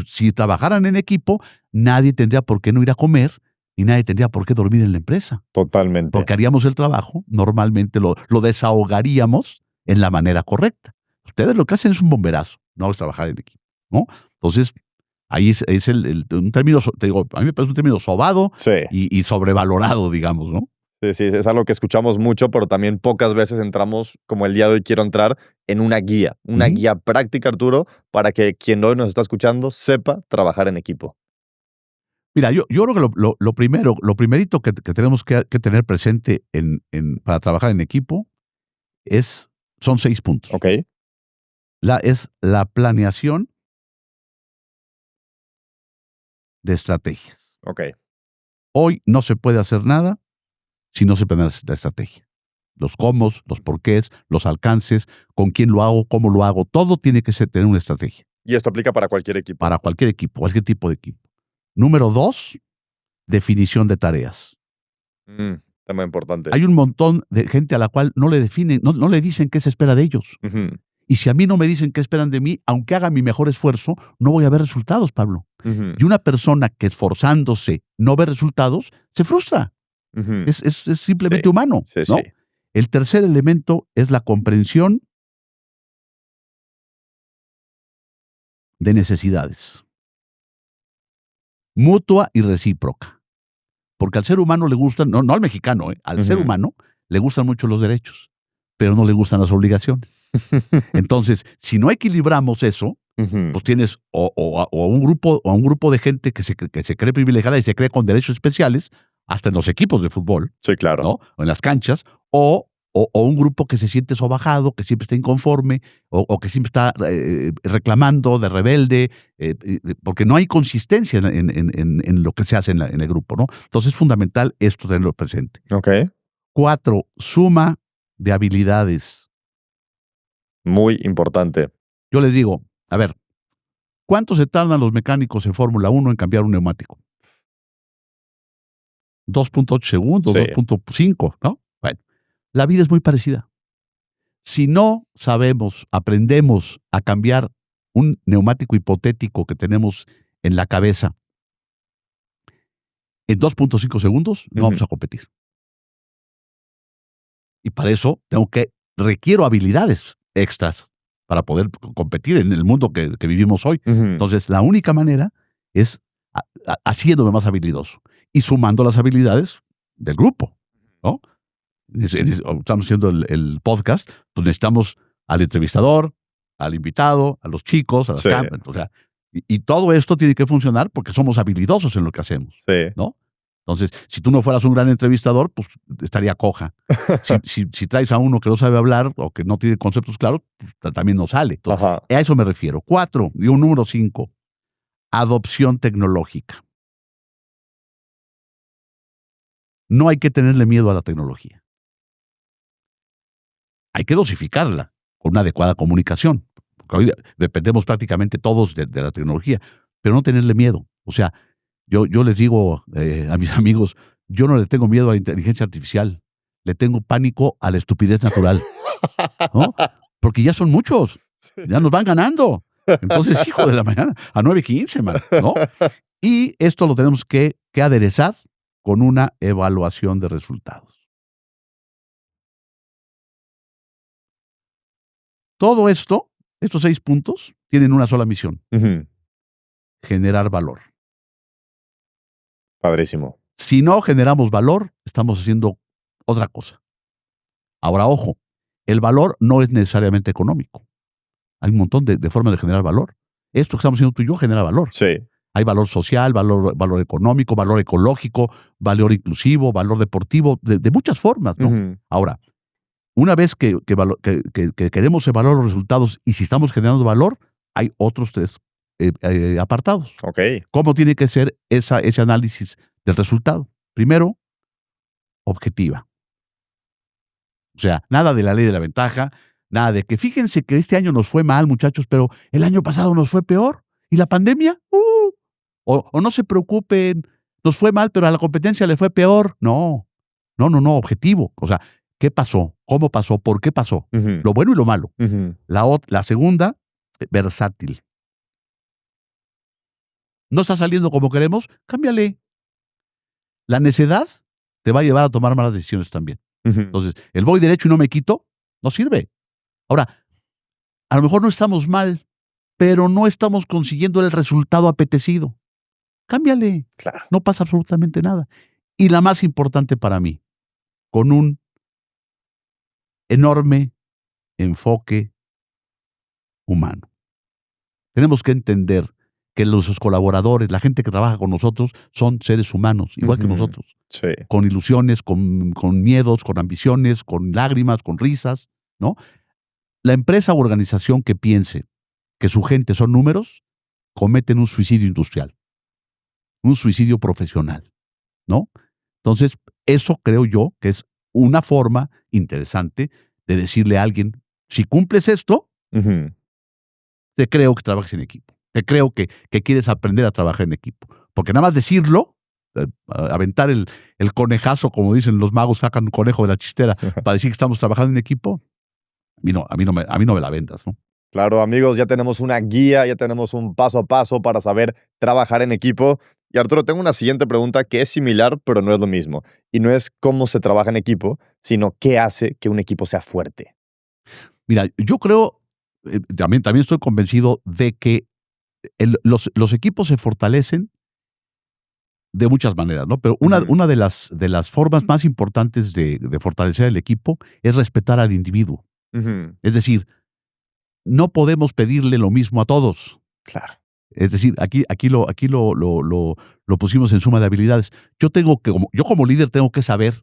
Si trabajaran en equipo, nadie tendría por qué no ir a comer y nadie tendría por qué dormir en la empresa. Totalmente. Porque haríamos el trabajo, normalmente lo desahogaríamos en la manera correcta. Ustedes lo que hacen es un bomberazo, no es trabajar en equipo, ¿no? Entonces, ahí es un término, te digo, a mí me parece un término sobado Sí. y sobrevalorado, digamos, ¿no? Sí, es algo que escuchamos mucho, pero también pocas veces entramos, como el día de hoy quiero entrar, en una guía práctica, Arturo, para que quien hoy nos está escuchando sepa trabajar en equipo. Mira, yo creo que lo primerito que tenemos que tener presente para trabajar en equipo son 6 puntos. ¿Ok? Es la planeación de estrategias. Ok. Hoy no se puede hacer nada si no se planea la estrategia. Los cómo, los porqués, los alcances, con quién lo hago, cómo lo hago, todo tiene que tener una estrategia. Y esto aplica para cualquier equipo. Para cualquier equipo, cualquier tipo de equipo. Número 2, definición de tareas. Tema importante. Hay un montón de gente a la cual no le definen, no le dicen qué se espera de ellos. Y si a mí no me dicen qué esperan de mí, aunque haga mi mejor esfuerzo, no voy a ver resultados, Pablo. Y una persona que esforzándose no ve resultados, se frustra. Es simplemente humano, ¿no? Sí. El tercer elemento es la comprensión de necesidades. Mutua y recíproca. Porque al ser humano le gustan, no al mexicano, al ser humano le gustan mucho los derechos, pero no le gustan las obligaciones. Entonces, si no equilibramos eso, pues tienes o un grupo de gente que se cree privilegiada y se cree con derechos especiales, hasta en los equipos de fútbol, sí, claro, ¿no? O en las canchas, o un grupo que se siente sobajado, que siempre está inconforme, o que siempre está reclamando, de rebelde, porque no hay consistencia en lo que se hace en el grupo, ¿no? Entonces es fundamental esto tenerlo presente. Ok. 4, suma de habilidades. Muy importante. Yo les digo, a ver, ¿cuánto se tardan los mecánicos en Fórmula 1 en cambiar un neumático? 2.8 segundos, Sí. 2.5, ¿no? Bueno, la vida es muy parecida. Si no sabemos, aprendemos a cambiar un neumático hipotético que tenemos en la cabeza en 2.5 segundos, no vamos a competir. Y para eso requiero habilidades extras para poder competir en el mundo que vivimos hoy. Entonces, la única manera es haciéndome más habilidoso y sumando las habilidades del grupo, ¿no? Estamos haciendo el podcast, pues necesitamos al entrevistador, al invitado, a los chicos, a las cámaras, o sea, y todo esto tiene que funcionar porque somos habilidosos en lo que hacemos, ¿no? Entonces, si tú no fueras un gran entrevistador, pues estaría coja. Si traes a uno que no sabe hablar o que no tiene conceptos claros, pues, también no sale. Entonces, a eso me refiero. 4, y un número 5, adopción tecnológica. No hay que tenerle miedo a la tecnología. Hay que dosificarla con una adecuada comunicación. Porque hoy dependemos prácticamente todos de la tecnología, pero no tenerle miedo. O sea, yo les digo a mis amigos, yo no le tengo miedo a la inteligencia artificial, le tengo pánico a la estupidez natural, ¿no? Porque ya son muchos, ya nos van ganando. Entonces, hijo de la mañana, a 9:15, man, ¿no? Y esto lo tenemos que aderezar con una evaluación de resultados. Todo esto, estos 6 puntos, tienen una sola misión: generar valor. Padrísimo. Si no generamos valor, estamos haciendo otra cosa. Ahora, ojo, el valor no es necesariamente económico. Hay un montón de formas de generar valor. Esto que estamos haciendo tú y yo genera valor. Sí. Hay valor social, valor económico, valor ecológico, valor inclusivo, valor deportivo, de muchas formas, ¿no? Ujú. Ahora, una vez que queremos evaluar los resultados y si estamos generando valor, hay otros tres apartados. Ok. ¿Cómo tiene que ser ese análisis del resultado? Primero, objetiva. O sea, nada de la ley de la ventaja, nada de que fíjense que este año nos fue mal, muchachos, pero el año pasado nos fue peor. ¿Y la pandemia? O no se preocupen, nos fue mal, pero a la competencia le fue peor. No, objetivo. O sea, ¿qué pasó? ¿Cómo pasó? ¿Por qué pasó? Ujú. Lo bueno y lo malo. Ujú. La segunda, versátil. ¿No está saliendo como queremos? Cámbiale. La necedad te va a llevar a tomar malas decisiones también. Ujú. Entonces, el voy derecho y no me quito, no sirve. Ahora, a lo mejor no estamos mal, pero no estamos consiguiendo el resultado apetecido. Cámbiale. Claro. No pasa absolutamente nada. Y la más importante para mí, con un enorme enfoque humano. Tenemos que entender que nuestros colaboradores, la gente que trabaja con nosotros, son seres humanos, igual que Ujú. nosotros. Sí. Con ilusiones, con miedos, con ambiciones, con lágrimas, con risas, ¿no? La empresa o organización que piense que su gente son números, cometen un suicidio industrial, un suicidio profesional, ¿no? Entonces, eso creo yo que es una forma interesante de decirle a alguien, si cumples esto, Ujú. te creo que trabajes en equipo. Te creo que quieres aprender a trabajar en equipo. Porque nada más decirlo, aventar el conejazo, como dicen los magos, sacan un conejo de la chistera para decir que estamos trabajando en equipo, a mí no me la vendas, ¿no? Claro, amigos, ya tenemos una guía, ya tenemos un paso a paso para saber trabajar en equipo. Y Arturo, tengo una siguiente pregunta que es similar, pero no es lo mismo. Y no es cómo se trabaja en equipo, sino qué hace que un equipo sea fuerte. Mira, yo creo, también estoy convencido de que los equipos se fortalecen de muchas maneras, ¿no? Pero Ujú. una de las formas más importantes de fortalecer el equipo es respetar al individuo. Ujú. Es decir, no podemos pedirle lo mismo a todos. Claro. Es decir, aquí lo pusimos en suma de habilidades. Yo como líder tengo que saber,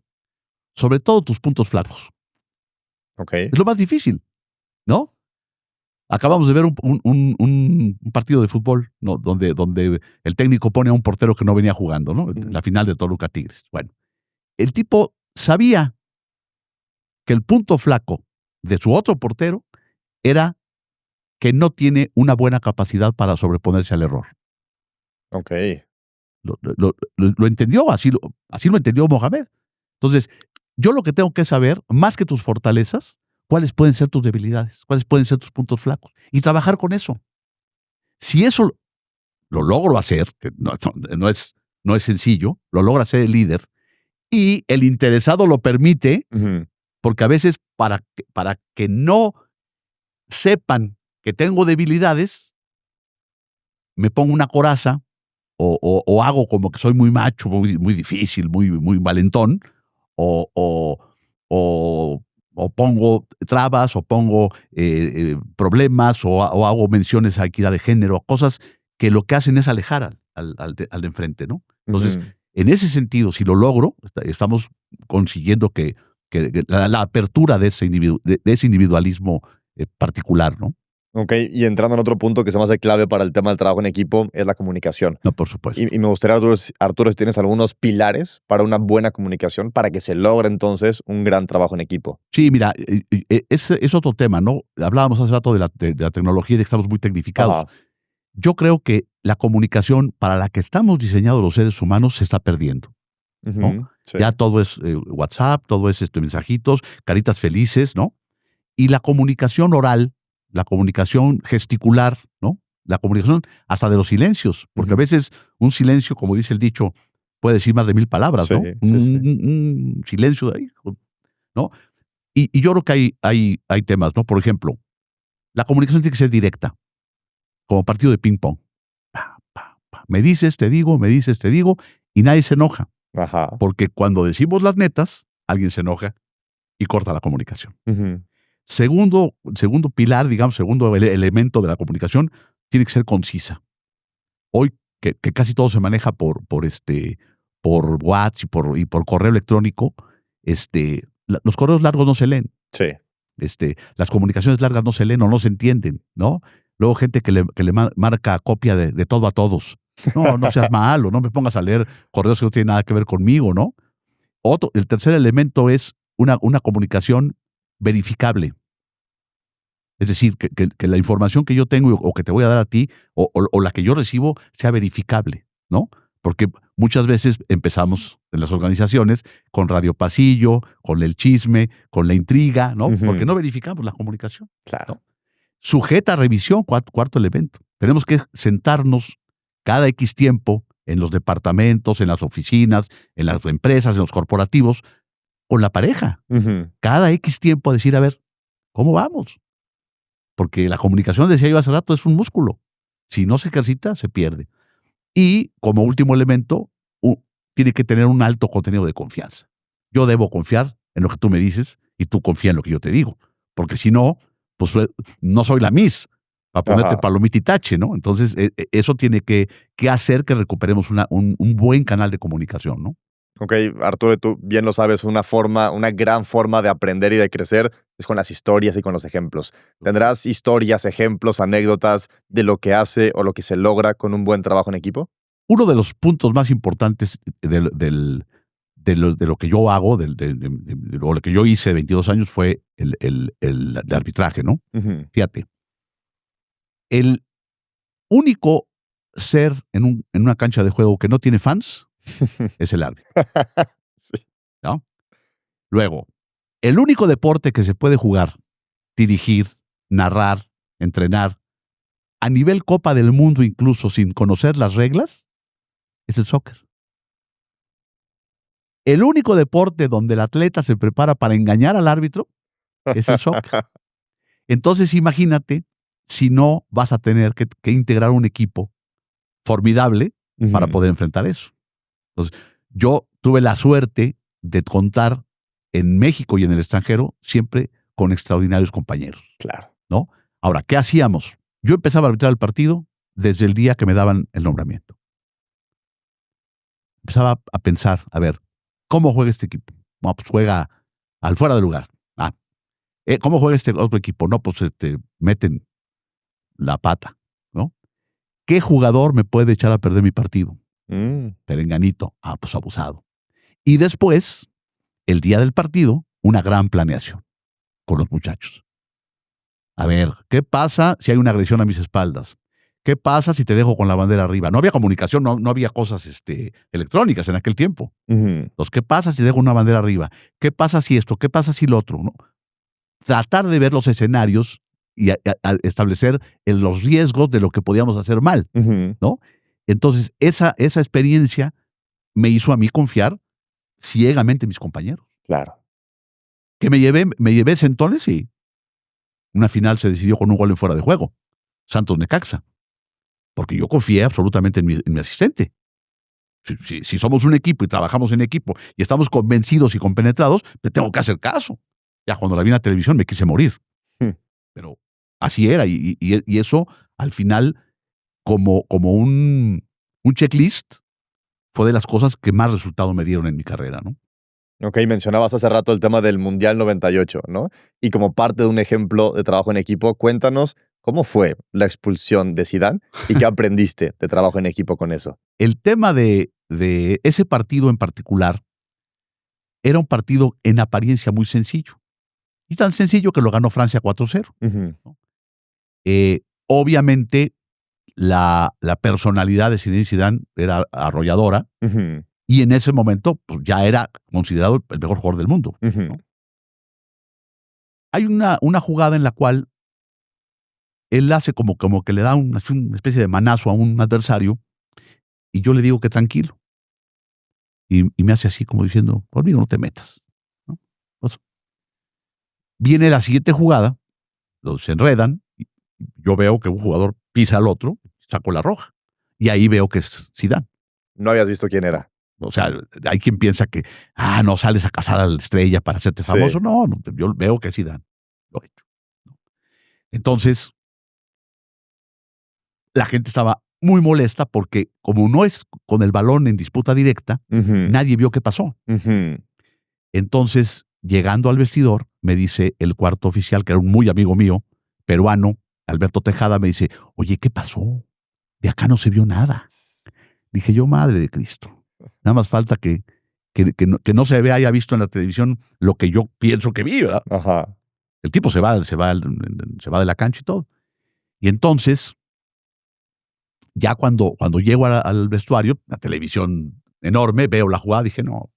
sobre todo, tus puntos flacos. Ok. Es lo más difícil, ¿no? Acabamos de ver un partido de fútbol, ¿no? donde el técnico pone a un portero que no venía jugando, ¿no? Ujú. La final de Toluca Tigres. Bueno, el tipo sabía que el punto flaco de su otro portero era que no tiene una buena capacidad para sobreponerse al error. Ok. Lo entendió, así lo entendió Mohamed. Entonces, yo lo que tengo que saber, más que tus fortalezas, cuáles pueden ser tus debilidades, cuáles pueden ser tus puntos flacos, y trabajar con eso. Si eso lo logro hacer, que no es sencillo, lo logra hacer el líder, y el interesado lo permite, Ujú. porque a veces para que no sepan que tengo debilidades, me pongo una coraza o hago como que soy muy macho, muy difícil, muy valentón, o, o, o, o pongo trabas, o pongo problemas, o hago menciones a equidad de género, cosas que lo que hacen es alejar al de enfrente, ¿no? Entonces, Ujú. en ese sentido, si lo logro, estamos consiguiendo que la apertura de ese individualismo particular, ¿no? Ok, y entrando en otro punto que se me hace clave para el tema del trabajo en equipo, es la comunicación. No, por supuesto. Y me gustaría, Arturo, si tienes algunos pilares para una buena comunicación, para que se logre entonces un gran trabajo en equipo. Sí, mira, es otro tema, ¿no? Hablábamos hace rato de la tecnología y de que estamos muy tecnificados. Ajá. Yo creo que la comunicación para la que estamos diseñados los seres humanos se está perdiendo, ¿no? Ujú. Sí. Ya todo es WhatsApp, todo es mensajitos, caritas felices, ¿no? Y la comunicación oral, la comunicación gesticular, ¿no? La comunicación hasta de los silencios, porque a Ujú. veces un silencio, como dice el dicho, puede decir más de 1000 palabras, Sí, ¿no? sí, sí. Un silencio de ahí, ¿no? Y yo creo que hay temas, ¿no? Por ejemplo, la comunicación tiene que ser directa, como partido de ping-pong. Pa, pa, pa. Me dices, te digo, Y nadie se enoja, Ajá. porque cuando decimos las netas, alguien se enoja y corta la comunicación. Ujú. Segundo pilar, digamos, segundo elemento de la comunicación, tiene que ser concisa. Hoy, que casi todo se maneja por WhatsApp y por correo electrónico, los correos largos no se leen. Sí. Las comunicaciones largas no se leen o no se entienden, ¿no? Luego gente que le marca copia de todo a todos. No seas malo, no me pongas a leer correos que no tienen nada que ver conmigo, ¿no? El tercer elemento es una comunicación verificable. Es decir, que la información que yo tengo o que te voy a dar a ti o la que yo recibo sea verificable, ¿no? Porque muchas veces empezamos en las organizaciones con radio pasillo, con el chisme, con la intriga, ¿no? Ujú. Porque no verificamos la comunicación. Claro. Sujeta a revisión, cuarto elemento. Tenemos que sentarnos cada X tiempo en los departamentos, en las oficinas, en las empresas, en los corporativos, con la pareja. Ujú. Cada X tiempo a decir, a ver, ¿cómo vamos? Porque la comunicación, decía yo hace rato, es un músculo. Si no se ejercita, se pierde. Y como último elemento, tiene que tener un alto contenido de confianza. Yo debo confiar en lo que tú me dices y tú confía en lo que yo te digo. Porque si no, pues no soy la Miss para ponerte Ajá. palomita y tache, ¿no? Entonces, eso tiene que hacer que recuperemos un buen canal de comunicación, ¿no? Ok, Arturo, tú bien lo sabes, una gran forma de aprender y de crecer es con las historias y con los ejemplos. ¿Tendrás historias, ejemplos, anécdotas de lo que hace o lo que se logra con un buen trabajo en equipo? Uno de los puntos más importantes de lo que yo hago, de lo que yo hice de 22 años fue el arbitraje, ¿no? Ujú. Fíjate, el único ser en una cancha de juego que no tiene fans es el árbitro, Sí. ¿no? Luego, el único deporte que se puede jugar, dirigir, narrar, entrenar, a nivel Copa del Mundo incluso sin conocer las reglas, es el soccer. El único deporte donde el atleta se prepara para engañar al árbitro es el soccer. Entonces, imagínate si no vas a tener que integrar un equipo formidable para Ujú. poder enfrentar eso. Entonces, yo tuve la suerte de contar en México y en el extranjero siempre con extraordinarios compañeros, Claro. ¿no? Ahora, ¿qué hacíamos? Yo empezaba a arbitrar el partido desde el día que me daban el nombramiento. Empezaba a pensar, a ver, ¿cómo juega este equipo? No, pues juega al fuera de lugar. ¿Cómo juega este otro equipo? No, pues meten la pata, ¿no? ¿Qué jugador me puede echar a perder mi partido? Mm. Perenganito. Pues abusado. Y después, el día del partido, una gran planeación con los muchachos. A ver, ¿qué pasa si hay una agresión a mis espaldas? ¿Qué pasa si te dejo con la bandera arriba? No había comunicación, no había cosas electrónicas en aquel tiempo. Ujú. Entonces, ¿qué pasa si dejo una bandera arriba? ¿Qué pasa si esto? ¿Qué pasa si lo otro? ¿No? Tratar de ver los escenarios y a establecer los riesgos de lo que podíamos hacer mal, Ujú. ¿no? Entonces, esa experiencia me hizo a mí confiar ciegamente en mis compañeros. Claro. ¿Que me llevé centones? Sí. Una final se decidió con un gol en fuera de juego. Santos Necaxa. Porque yo confié absolutamente en mi asistente. Si somos un equipo y trabajamos en equipo y estamos convencidos y compenetrados, te tengo que hacer caso. Ya cuando la vi en la televisión me quise morir. Hmm. Pero así era. Y eso, al final, como un checklist, fue de las cosas que más resultado me dieron en mi carrera, ¿no? Ok, mencionabas hace rato el tema del Mundial 98, ¿no? Y como parte de un ejemplo de trabajo en equipo, cuéntanos cómo fue la expulsión de Zidane y qué aprendiste de trabajo en equipo con eso. El tema de ese partido en particular era un partido en apariencia muy sencillo. Y tan sencillo que lo ganó Francia 4-0. Ujú. Obviamente, la personalidad de Zinedine Zidane era arrolladora. Ujú. Y en ese momento, pues ya era considerado el mejor jugador del mundo, Ujú. ¿no? Hay una jugada en la cual él hace como que le da una especie de manazo a un adversario y yo le digo que tranquilo. Y me hace así como diciendo, conmigo no te metas, ¿no? Pues, viene la siguiente jugada, se enredan, y yo veo que un jugador pisa al otro, saco la roja. Y ahí veo que es Zidane. No habías visto quién era. O sea, hay quien piensa que, no sales a cazar a la estrella para hacerte famoso. No, yo veo que Zidane lo ha hecho. Entonces, la gente estaba muy molesta porque como no es con el balón en disputa directa, nadie vio qué pasó. Entonces, llegando al vestidor, me dice el cuarto oficial, que era un muy amigo mío, peruano, Alberto Tejada, me dice, oye, ¿qué pasó? De acá no se vio nada. Dije yo, madre de Cristo. Nada más falta que no se haya visto en la televisión lo que yo pienso que vi, ¿verdad? Ajá. El tipo se va de la cancha y todo. Y entonces, ya cuando llego al vestuario, la televisión enorme, veo la jugada, dije, no,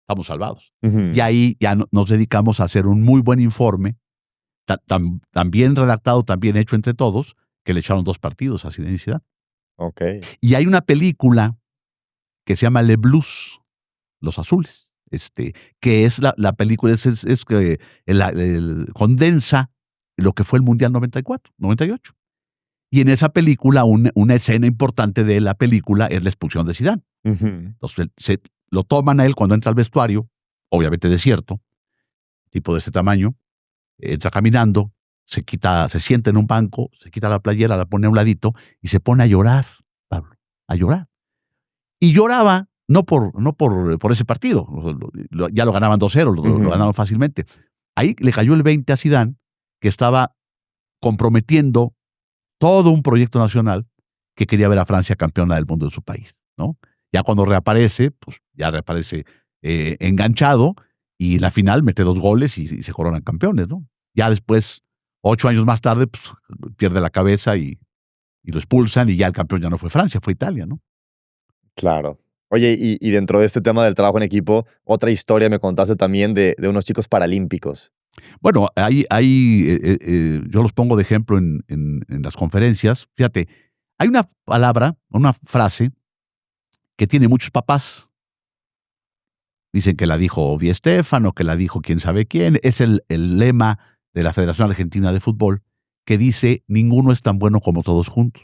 estamos salvados. Y ahí ya nos dedicamos a hacer un muy buen informe, tan bien redactado, tan bien hecho entre todos, que le echaron 2 partidos a Zinedine Zidane. Okay. Y hay una película que se llama Le Blues, Los Azules, que es la película, es que condensa lo que fue el Mundial 98. Y en esa película, una escena importante de la película es la expulsión de Zidane. Entonces, lo toman a él cuando entra al vestuario, obviamente desierto, tipo de ese tamaño, entra caminando, se sienta en un banco, se quita la playera, la pone a un ladito y se pone a llorar, Pablo, a llorar. Y lloraba no por ese partido, ya lo ganaban 2-0, lo ganaron fácilmente. Ahí le cayó el 20 a Zidane, que estaba comprometiendo todo un proyecto nacional que quería ver a Francia campeona del mundo en su país, ¿no? Ya cuando reaparece, pues ya reaparece enganchado y en la final mete 2 goles y se coronan campeones, ¿no? Ya después, 8 años más tarde, pues pierde la cabeza y lo expulsan y ya el campeón ya no fue Francia, fue Italia, ¿no? Claro. Oye, y dentro de este tema del trabajo en equipo, otra historia me contaste también de unos chicos paralímpicos. Bueno, yo los pongo de ejemplo en las conferencias. Fíjate, hay una palabra, una frase que tiene muchos papás. Dicen que la dijo Di Stéfano, que la dijo quién sabe quién. Es el lema de la Federación Argentina de Fútbol, que dice, ninguno es tan bueno como todos juntos.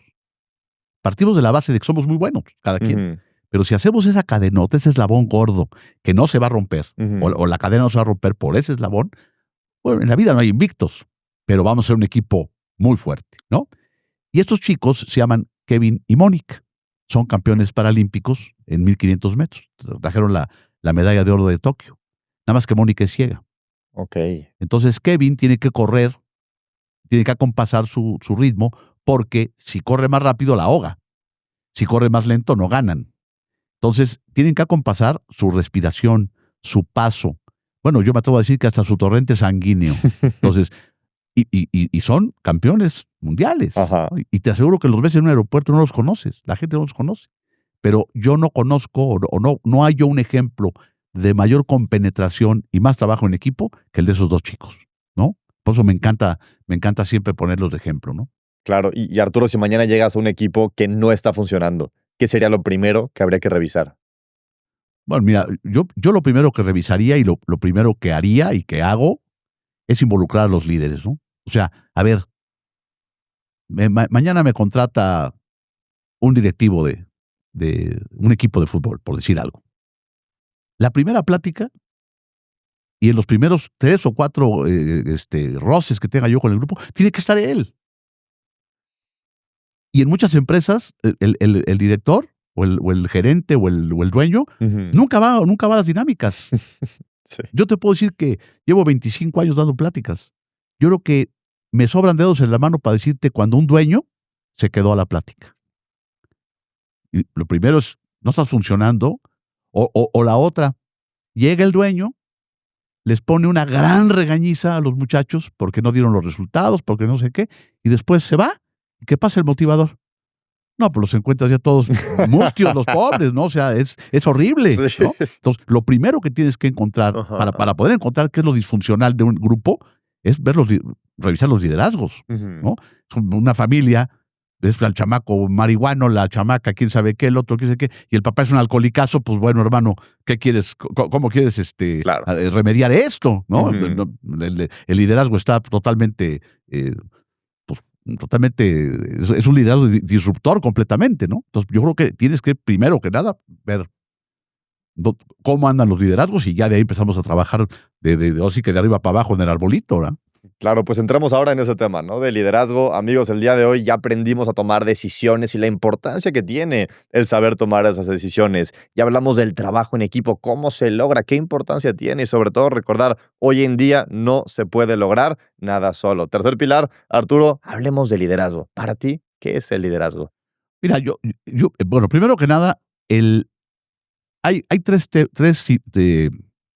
Partimos de la base de que somos muy buenos, cada quien. Pero si hacemos esa cadenota, ese eslabón gordo, que no se va a romper, o la cadena no se va a romper por ese eslabón, bueno, en la vida no hay invictos, pero vamos a ser un equipo muy fuerte, ¿no? Y estos chicos se llaman Kevin y Mónica. Son campeones paralímpicos en 1500 metros. Trajeron la medalla de oro de Tokio. Nada más que Mónica es ciega. Ok. Entonces Kevin tiene que correr, tiene que acompasar su ritmo, porque si corre más rápido la ahoga. Si corre más lento no ganan. Entonces tienen que acompasar su respiración, su paso. Bueno, yo me atrevo a decir que hasta su torrente sanguíneo. Entonces, y son campeones mundiales. Ajá. Y te aseguro que los ves en un aeropuerto, no los conoces. La gente no los conoce. Pero yo no conozco, o no hay yo un ejemplo de mayor compenetración y más trabajo en equipo que el de esos 2 chicos, ¿no? Por eso me encanta siempre ponerlos de ejemplo, ¿no? Claro. Y Arturo, si mañana llegas a un equipo que no está funcionando, ¿qué sería lo primero que habría que revisar? Bueno, mira, yo lo primero que revisaría y lo primero que haría y que hago es involucrar a los líderes, ¿no? O sea, a ver, mañana me contrata un directivo de un equipo de fútbol, por decir algo. La primera plática y en los primeros 3 o 4 roces que tenga yo con el grupo, tiene que estar él. Y en muchas empresas, el director o el gerente o el dueño nunca va a las dinámicas. Sí. Yo te puedo decir que llevo 25 años dando pláticas. Yo creo que me sobran dedos en la mano para decirte cuando un dueño se quedó a la plática. Y lo primero es, no estás funcionando. O la otra, llega el dueño, les pone una gran regañiza a los muchachos porque no dieron los resultados, porque no sé qué, y después se va. ¿Y qué pasa el motivador? No, pues los encuentras ya todos mustios, los pobres, ¿no? O sea, es horrible, Sí. ¿no? Entonces, lo primero que tienes que encontrar, para poder encontrar qué es lo disfuncional de un grupo, es revisar los liderazgos, ¿no? Una familia, es el chamaco marihuano, la chamaca, quién sabe qué, el otro, quién sabe qué, y el papá es un alcoholicazo, pues bueno, hermano, ¿qué quieres? ¿Cómo quieres Claro. remediar esto? ¿No? El liderazgo está totalmente totalmente, es un liderazgo disruptor completamente, ¿no? Entonces yo creo que tienes que, primero que nada, ver cómo andan los liderazgos y ya de ahí empezamos a trabajar así que de arriba para abajo en el arbolito, ¿verdad? Claro, pues entramos ahora en ese tema, ¿no? De liderazgo. Amigos, el día de hoy ya aprendimos a tomar decisiones y la importancia que tiene el saber tomar esas decisiones. Ya hablamos del trabajo en equipo, cómo se logra, qué importancia tiene y sobre todo recordar, hoy en día no se puede lograr nada solo. Tercer pilar, Arturo, hablemos de liderazgo. Para ti, ¿qué es el liderazgo? Mira, bueno, primero que nada, hay tres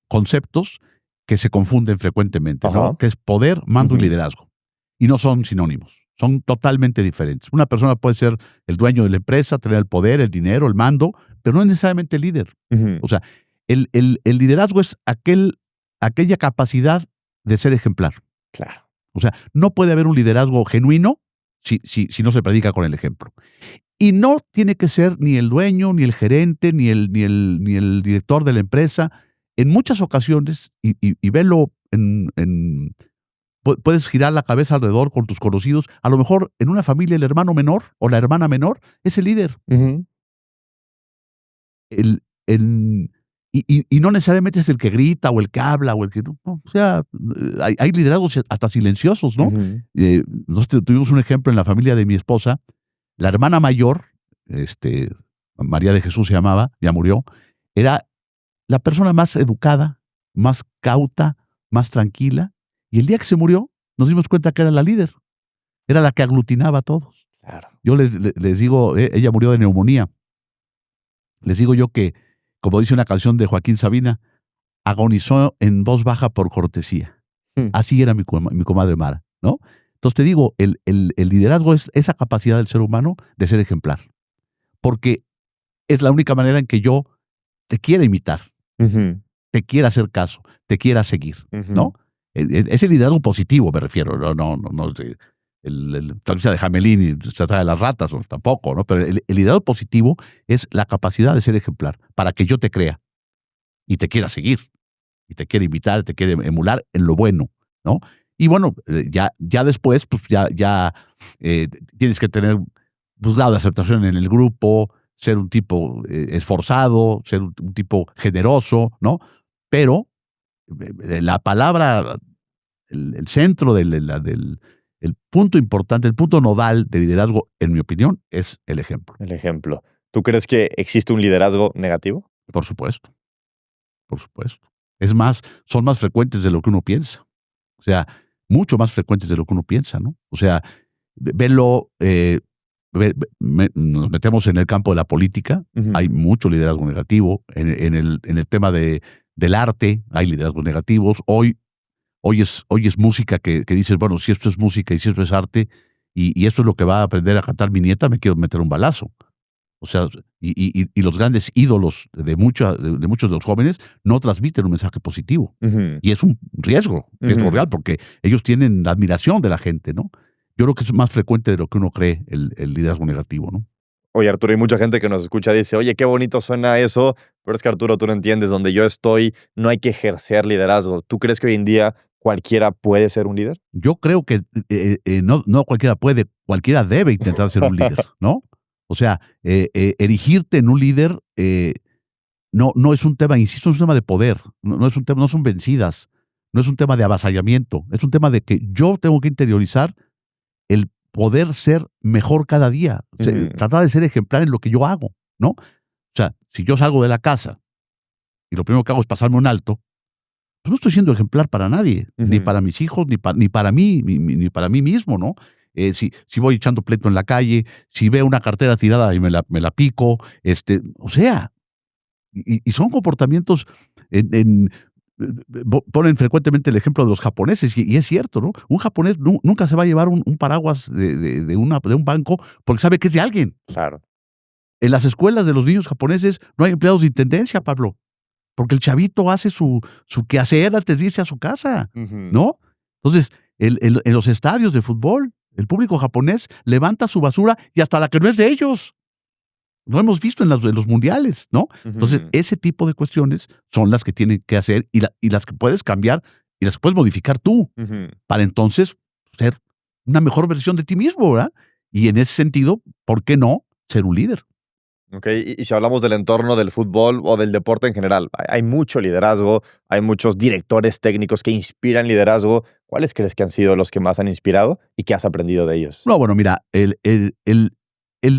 conceptos que se confunden frecuentemente, Ajá. ¿no? Que es poder, mando y Ujú. liderazgo. Y no son sinónimos, son totalmente diferentes. Una persona puede ser el dueño de la empresa, tener el poder, el dinero, el mando, pero no es necesariamente el líder. Ujú. O sea, el liderazgo es aquella capacidad de ser ejemplar. Claro. O sea, no puede haber un liderazgo genuino si no se predica con el ejemplo. Y no tiene que ser ni el dueño, ni el gerente, ni el director de la empresa. En muchas ocasiones, y velo puedes girar la cabeza alrededor con tus conocidos, a lo mejor en una familia el hermano menor o la hermana menor es el líder. Ujú. El, el- y no necesariamente es el que grita o el que habla o el que no. O sea, hay liderazgos hasta silenciosos, ¿no? Ujú. Nosotros tuvimos un ejemplo en la familia de mi esposa. La hermana mayor, María de Jesús se llamaba, ya murió, era la persona más educada, más cauta, más tranquila. Y el día que se murió, nos dimos cuenta que era la líder, era la que aglutinaba a todos. Claro. Yo les digo, ella murió de neumonía. Les digo yo que, como dice una canción de Joaquín Sabina, agonizó en voz baja por cortesía. Mm. Así era mi comadre Mara, ¿no? Entonces te digo, el liderazgo es esa capacidad del ser humano de ser ejemplar. Porque es la única manera en que yo te quiera imitar, Ujú. te quiera hacer caso, te quiera seguir, Ujú. ¿no? Es el liderazgo positivo, me refiero. No, la lista de Jamelín y se trata de las ratas, no, tampoco, ¿no? Pero el liderazgo positivo es la capacidad de ser ejemplar para que yo te crea y te quiera seguir y te quiera imitar, te quiera emular en lo bueno, ¿no? Y bueno, ya después, pues tienes que tener pues, grado de aceptación en el grupo, ser un tipo esforzado, ser un tipo generoso, ¿no? Pero la palabra, el centro el punto importante, el punto nodal de liderazgo, en mi opinión, es el ejemplo. El ejemplo. ¿Tú crees que existe un liderazgo negativo? Por supuesto, por supuesto. Es más, son más frecuentes de lo que uno piensa. O sea, mucho más frecuentes de lo que uno piensa, ¿no? O sea, velo, nos metemos en el campo de la política, Ujú. hay mucho liderazgo negativo. En el tema del arte hay liderazgos negativos. Hoy es música que dices, bueno, si esto es música y si esto es arte, y esto es lo que va a aprender a cantar mi nieta, me quiero meter un balazo. O sea, y los grandes ídolos de muchos de los jóvenes no transmiten un mensaje positivo. Ujú. Y es un riesgo Ujú. real, porque ellos tienen la admiración de la gente, ¿no? Yo creo que es más frecuente de lo que uno cree el liderazgo negativo, ¿no? Oye, Arturo, hay mucha gente que nos escucha y dice, oye, qué bonito suena eso, pero es que Arturo, tú no entiendes, donde yo estoy no hay que ejercer liderazgo. ¿Tú crees que hoy en día cualquiera puede ser un líder? Yo creo que no cualquiera puede, cualquiera debe intentar ser un líder, ¿no? O sea, erigirte en un líder no es un tema, insisto, es un tema de poder, no es un tema, no son vencidas, no es un tema de avasallamiento, es un tema de que yo tengo que interiorizar el poder ser mejor cada día, Ujú. tratar de ser ejemplar en lo que yo hago, ¿no? O sea, si yo salgo de la casa y lo primero que hago es pasarme un alto, pues no estoy siendo ejemplar para nadie, ni Ujú. para mis hijos, ni para mí, ni para mí mismo, ¿no? Si voy echando pleito en la calle, si veo una cartera tirada y me la pico, o sea, y son comportamientos ponen frecuentemente el ejemplo de los japoneses, y es cierto, ¿no? Un japonés nunca se va a llevar un paraguas de un banco porque sabe que es de alguien. Claro. En las escuelas de los niños japoneses no hay empleados de intendencia, Pablo, porque el chavito hace su quehacer antes de irse a su casa, Ujú. ¿no? Entonces, en los estadios de fútbol, el público japonés levanta su basura y hasta la que no es de ellos. Lo hemos visto en los mundiales, ¿no? Entonces, Ujú. ese tipo de cuestiones son las que tienen que hacer y las que puedes cambiar y las que puedes modificar tú Ujú. para entonces ser una mejor versión de ti mismo, ¿verdad? Y en ese sentido, ¿por qué no ser un líder? Ok, y si hablamos del entorno del fútbol o del deporte en general, hay mucho liderazgo, hay muchos directores técnicos que inspiran liderazgo. ¿Cuáles crees que han sido los que más han inspirado y qué has aprendido de ellos? No, bueno, mira, el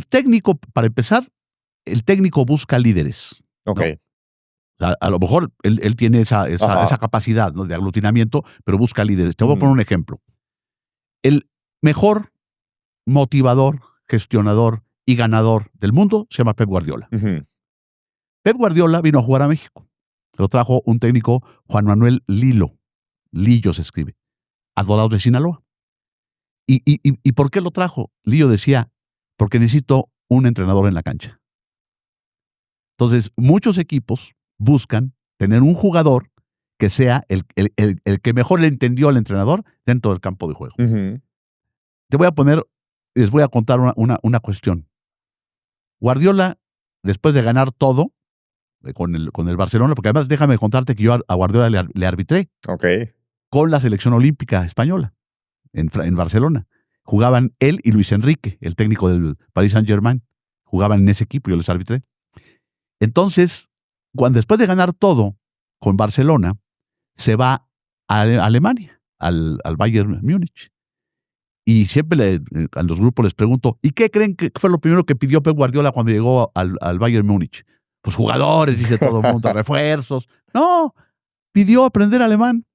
técnico, para empezar, el técnico busca líderes. Ok. ¿No? O sea, a lo mejor él tiene esa capacidad, ¿no?, de aglutinamiento, pero busca líderes. Te voy a poner un ejemplo. El mejor motivador, gestionador y ganador del mundo se llama Pep Guardiola. Pep Guardiola vino a jugar a México. Lo trajo un técnico, Juan Manuel Lillo. Lillo se escribe. A Dorados de Sinaloa. ¿Y por qué lo trajo? Lillo decía, porque necesito un entrenador en la cancha. Entonces, muchos equipos buscan tener un jugador que sea el que mejor le entendió al entrenador dentro del campo de juego. Les voy a contar una cuestión. Guardiola, después de ganar todo con el Barcelona, porque además déjame contarte que yo a Guardiola le arbitré con la selección olímpica española en Barcelona. Jugaban él y Luis Enrique, el técnico del Paris Saint-Germain. Jugaban en ese equipo, yo les arbitré. Entonces, después de ganar todo con Barcelona, se va a Alemania, al Bayern Múnich. Y siempre a los grupos les pregunto, ¿y qué creen que fue lo primero que pidió Pep Guardiola cuando llegó al Bayern Múnich? Pues jugadores, dice todo el mundo, refuerzos. No, pidió aprender alemán.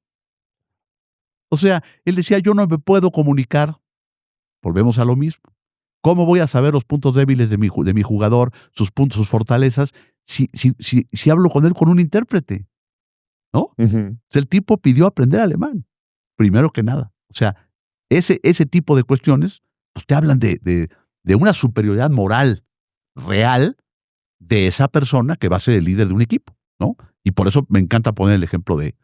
O sea, él decía, yo no me puedo comunicar. Volvemos a lo mismo. ¿Cómo voy a saber los puntos débiles de mi jugador, sus puntos, sus fortalezas, si hablo con él con un intérprete? ¿No? O sea, el tipo pidió aprender alemán, primero que nada. O sea, ese tipo de cuestiones pues te hablan de una superioridad moral real de esa persona que va a ser el líder de un equipo, ¿no? Y por eso me encanta poner el ejemplo de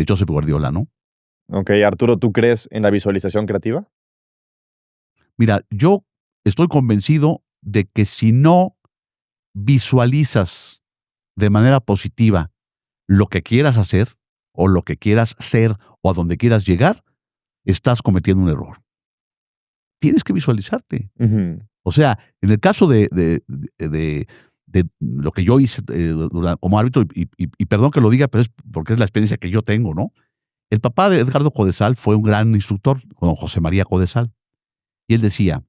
Josep Guardiola, ¿no? Ok, Arturo, ¿tú crees en la visualización creativa? Mira, yo estoy convencido de que si no visualizas de manera positiva lo que quieras hacer o lo que quieras ser o a donde quieras llegar, estás cometiendo un error. Tienes que visualizarte. O sea, en el caso de lo que yo hice como árbitro, y perdón que lo diga, pero es porque es la experiencia que yo tengo, ¿no? El papá de Edgardo Codesal fue un gran instructor, don José María Codesal. Y él decía,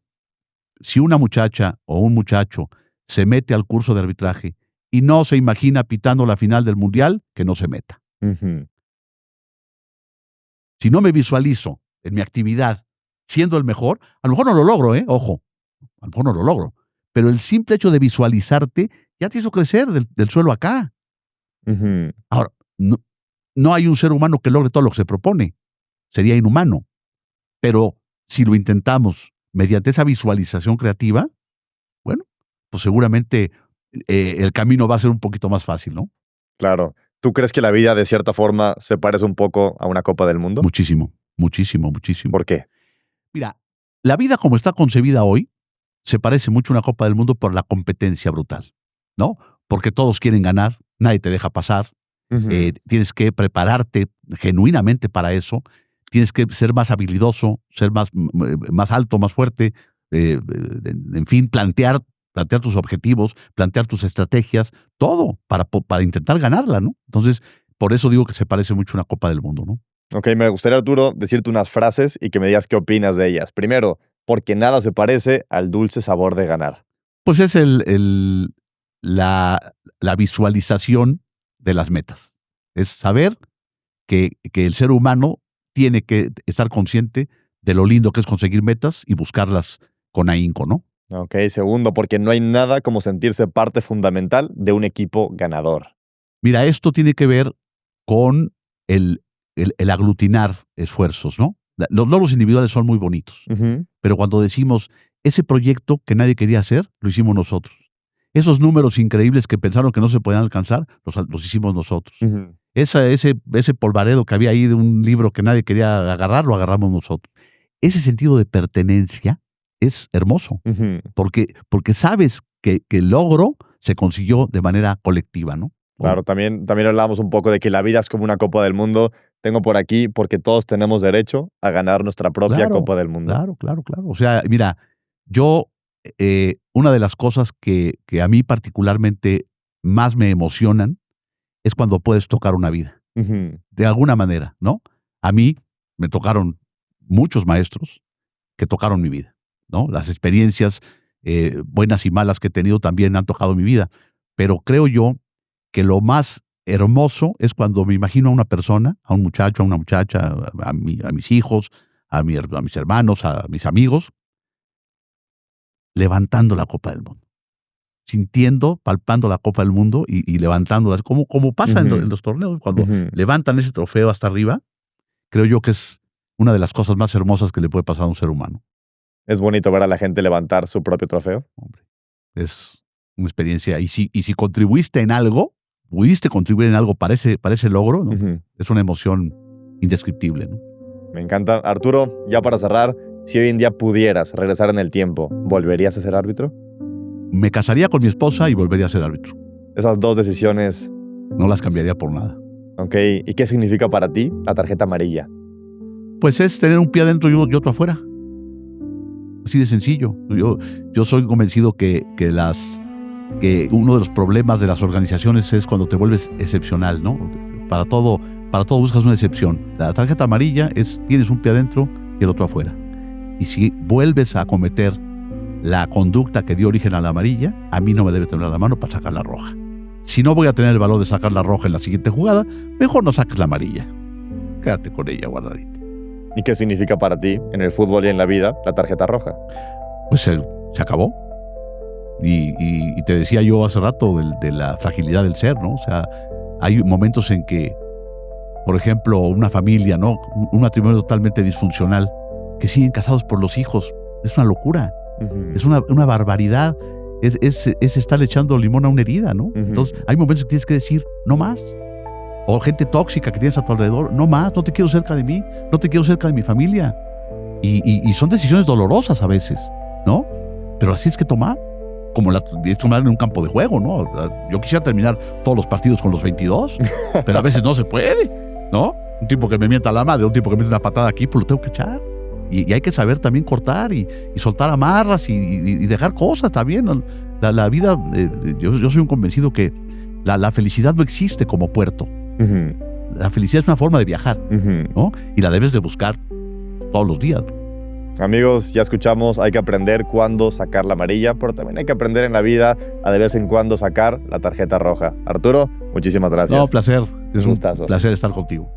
si una muchacha o un muchacho se mete al curso de arbitraje y no se imagina pitando la final del mundial, que no se meta. Si no me visualizo en mi actividad siendo el mejor, a lo mejor no lo logro, ojo, a lo mejor no lo logro, pero el simple hecho de visualizarte ya te hizo crecer del suelo acá. Ahora, no hay un ser humano que logre todo lo que se propone, sería inhumano, pero si lo intentamos mediante esa visualización creativa, bueno, pues seguramente el camino va a ser un poquito más fácil, ¿no? Claro. ¿Tú crees que la vida de cierta forma se parece un poco a una Copa del Mundo? Muchísimo, muchísimo, muchísimo. ¿Por qué? Mira, la vida como está concebida hoy se parece mucho a una Copa del Mundo por la competencia brutal, ¿no? Porque todos quieren ganar, nadie te deja pasar, tienes que prepararte genuinamente para eso, tienes que ser más habilidoso, ser más alto, más fuerte, en fin, plantear tus objetivos, plantear tus estrategias, todo para intentar ganarla, ¿no? Entonces, por eso digo que se parece mucho a una Copa del Mundo, ¿no? Ok, me gustaría, Arturo, decirte unas frases y que me digas qué opinas de ellas. Primero, porque nada se parece al dulce sabor de ganar. Pues es la visualización de las metas. Es saber que el ser humano tiene que estar consciente de lo lindo que es conseguir metas y buscarlas con ahínco, ¿no? Ok, segundo, porque no hay nada como sentirse parte fundamental de un equipo ganador. Mira, esto tiene que ver con el aglutinar esfuerzos, ¿no? Los logros individuales son muy bonitos, pero cuando decimos, ese proyecto que nadie quería hacer, lo hicimos nosotros. Esos números increíbles que pensaron que no se podían alcanzar, los hicimos nosotros. Ese polvaredo que había ahí de un libro que nadie quería agarrar, lo agarramos nosotros. Ese sentido de pertenencia es hermoso, porque sabes que el logro se consiguió de manera colectiva, ¿no? Claro, también hablábamos un poco de que la vida es como una Copa del Mundo, tengo por aquí porque todos tenemos derecho a ganar nuestra propia Copa del Mundo. Claro. O sea, mira, yo, una de las cosas que a mí particularmente más me emocionan es cuando puedes tocar una vida. Uh-huh. De alguna manera, ¿no? A mí me tocaron muchos maestros que tocaron mi vida, ¿no? Las experiencias buenas y malas que he tenido también han tocado mi vida. Pero creo yo que lo más hermoso es cuando me imagino a una persona, a un muchacho, a una muchacha, a mis hijos, a mis hermanos, a mis amigos, levantando la Copa del Mundo. Sintiendo, palpando la Copa del Mundo y levantándola. Como pasa Uh-huh. en los torneos, cuando Uh-huh. levantan ese trofeo hasta arriba, creo yo que es una de las cosas más hermosas que le puede pasar a un ser humano. Es bonito ver a la gente levantar su propio trofeo. Hombre, es una experiencia. Y si contribuiste en algo, pudiste contribuir en algo para ese logro, ¿no? Uh-huh. Es una emoción indescriptible, ¿no? Me encanta. Arturo, ya para cerrar, si hoy en día pudieras regresar en el tiempo, ¿volverías a ser árbitro? Me casaría con mi esposa y volvería a ser árbitro. Esas dos decisiones. No las cambiaría por nada. Ok, ¿y qué significa para ti la tarjeta amarilla? Pues es tener un pie adentro y otro afuera. Así de sencillo. Yo soy convencido que uno de los problemas de las organizaciones es cuando te vuelves excepcional, ¿no? Para todo buscas una excepción. La tarjeta amarilla tienes un pie adentro y el otro afuera. Y si vuelves a cometer la conducta que dio origen a la amarilla, a mí no me debe temblar la mano para sacar la roja. Si no voy a tener el valor de sacar la roja en la siguiente jugada, mejor no saques la amarilla. Quédate con ella guardadita. ¿Y qué significa para ti, en el fútbol y en la vida, la tarjeta roja? Pues se acabó. Y te decía yo hace rato de la fragilidad del ser, ¿no? O sea, hay momentos en que, por ejemplo, una familia, ¿no? Un matrimonio totalmente disfuncional, que siguen casados por los hijos. Es una locura. Uh-huh. Es una barbaridad. Es estar echando limón a una herida, ¿no? Uh-huh. Entonces, hay momentos que tienes que decir, no más. O gente tóxica que tienes a tu alrededor, no más, no te quiero cerca de mí, no te quiero cerca de mi familia. Y son decisiones dolorosas a veces, ¿no? Pero así es que tomar. Como es tomar en un campo de juego, ¿no? Yo quisiera terminar todos los partidos con los 22, pero a veces no se puede, ¿no? Un tipo que me mienta la madre, un tipo que me mete una patada aquí, pues lo tengo que echar. Y hay que saber también cortar y soltar amarras y dejar cosas también. La vida, yo soy un convencido que la felicidad no existe como puerto. Uh-huh. La felicidad es una forma de viajar, Uh-huh. ¿no? Y la debes de buscar todos los días. Amigos, ya escuchamos, hay que aprender cuándo sacar la amarilla, pero también hay que aprender en la vida a de vez en cuando sacar la tarjeta roja. Arturo, muchísimas gracias. No, placer. Es un gustazo. placer estar contigo.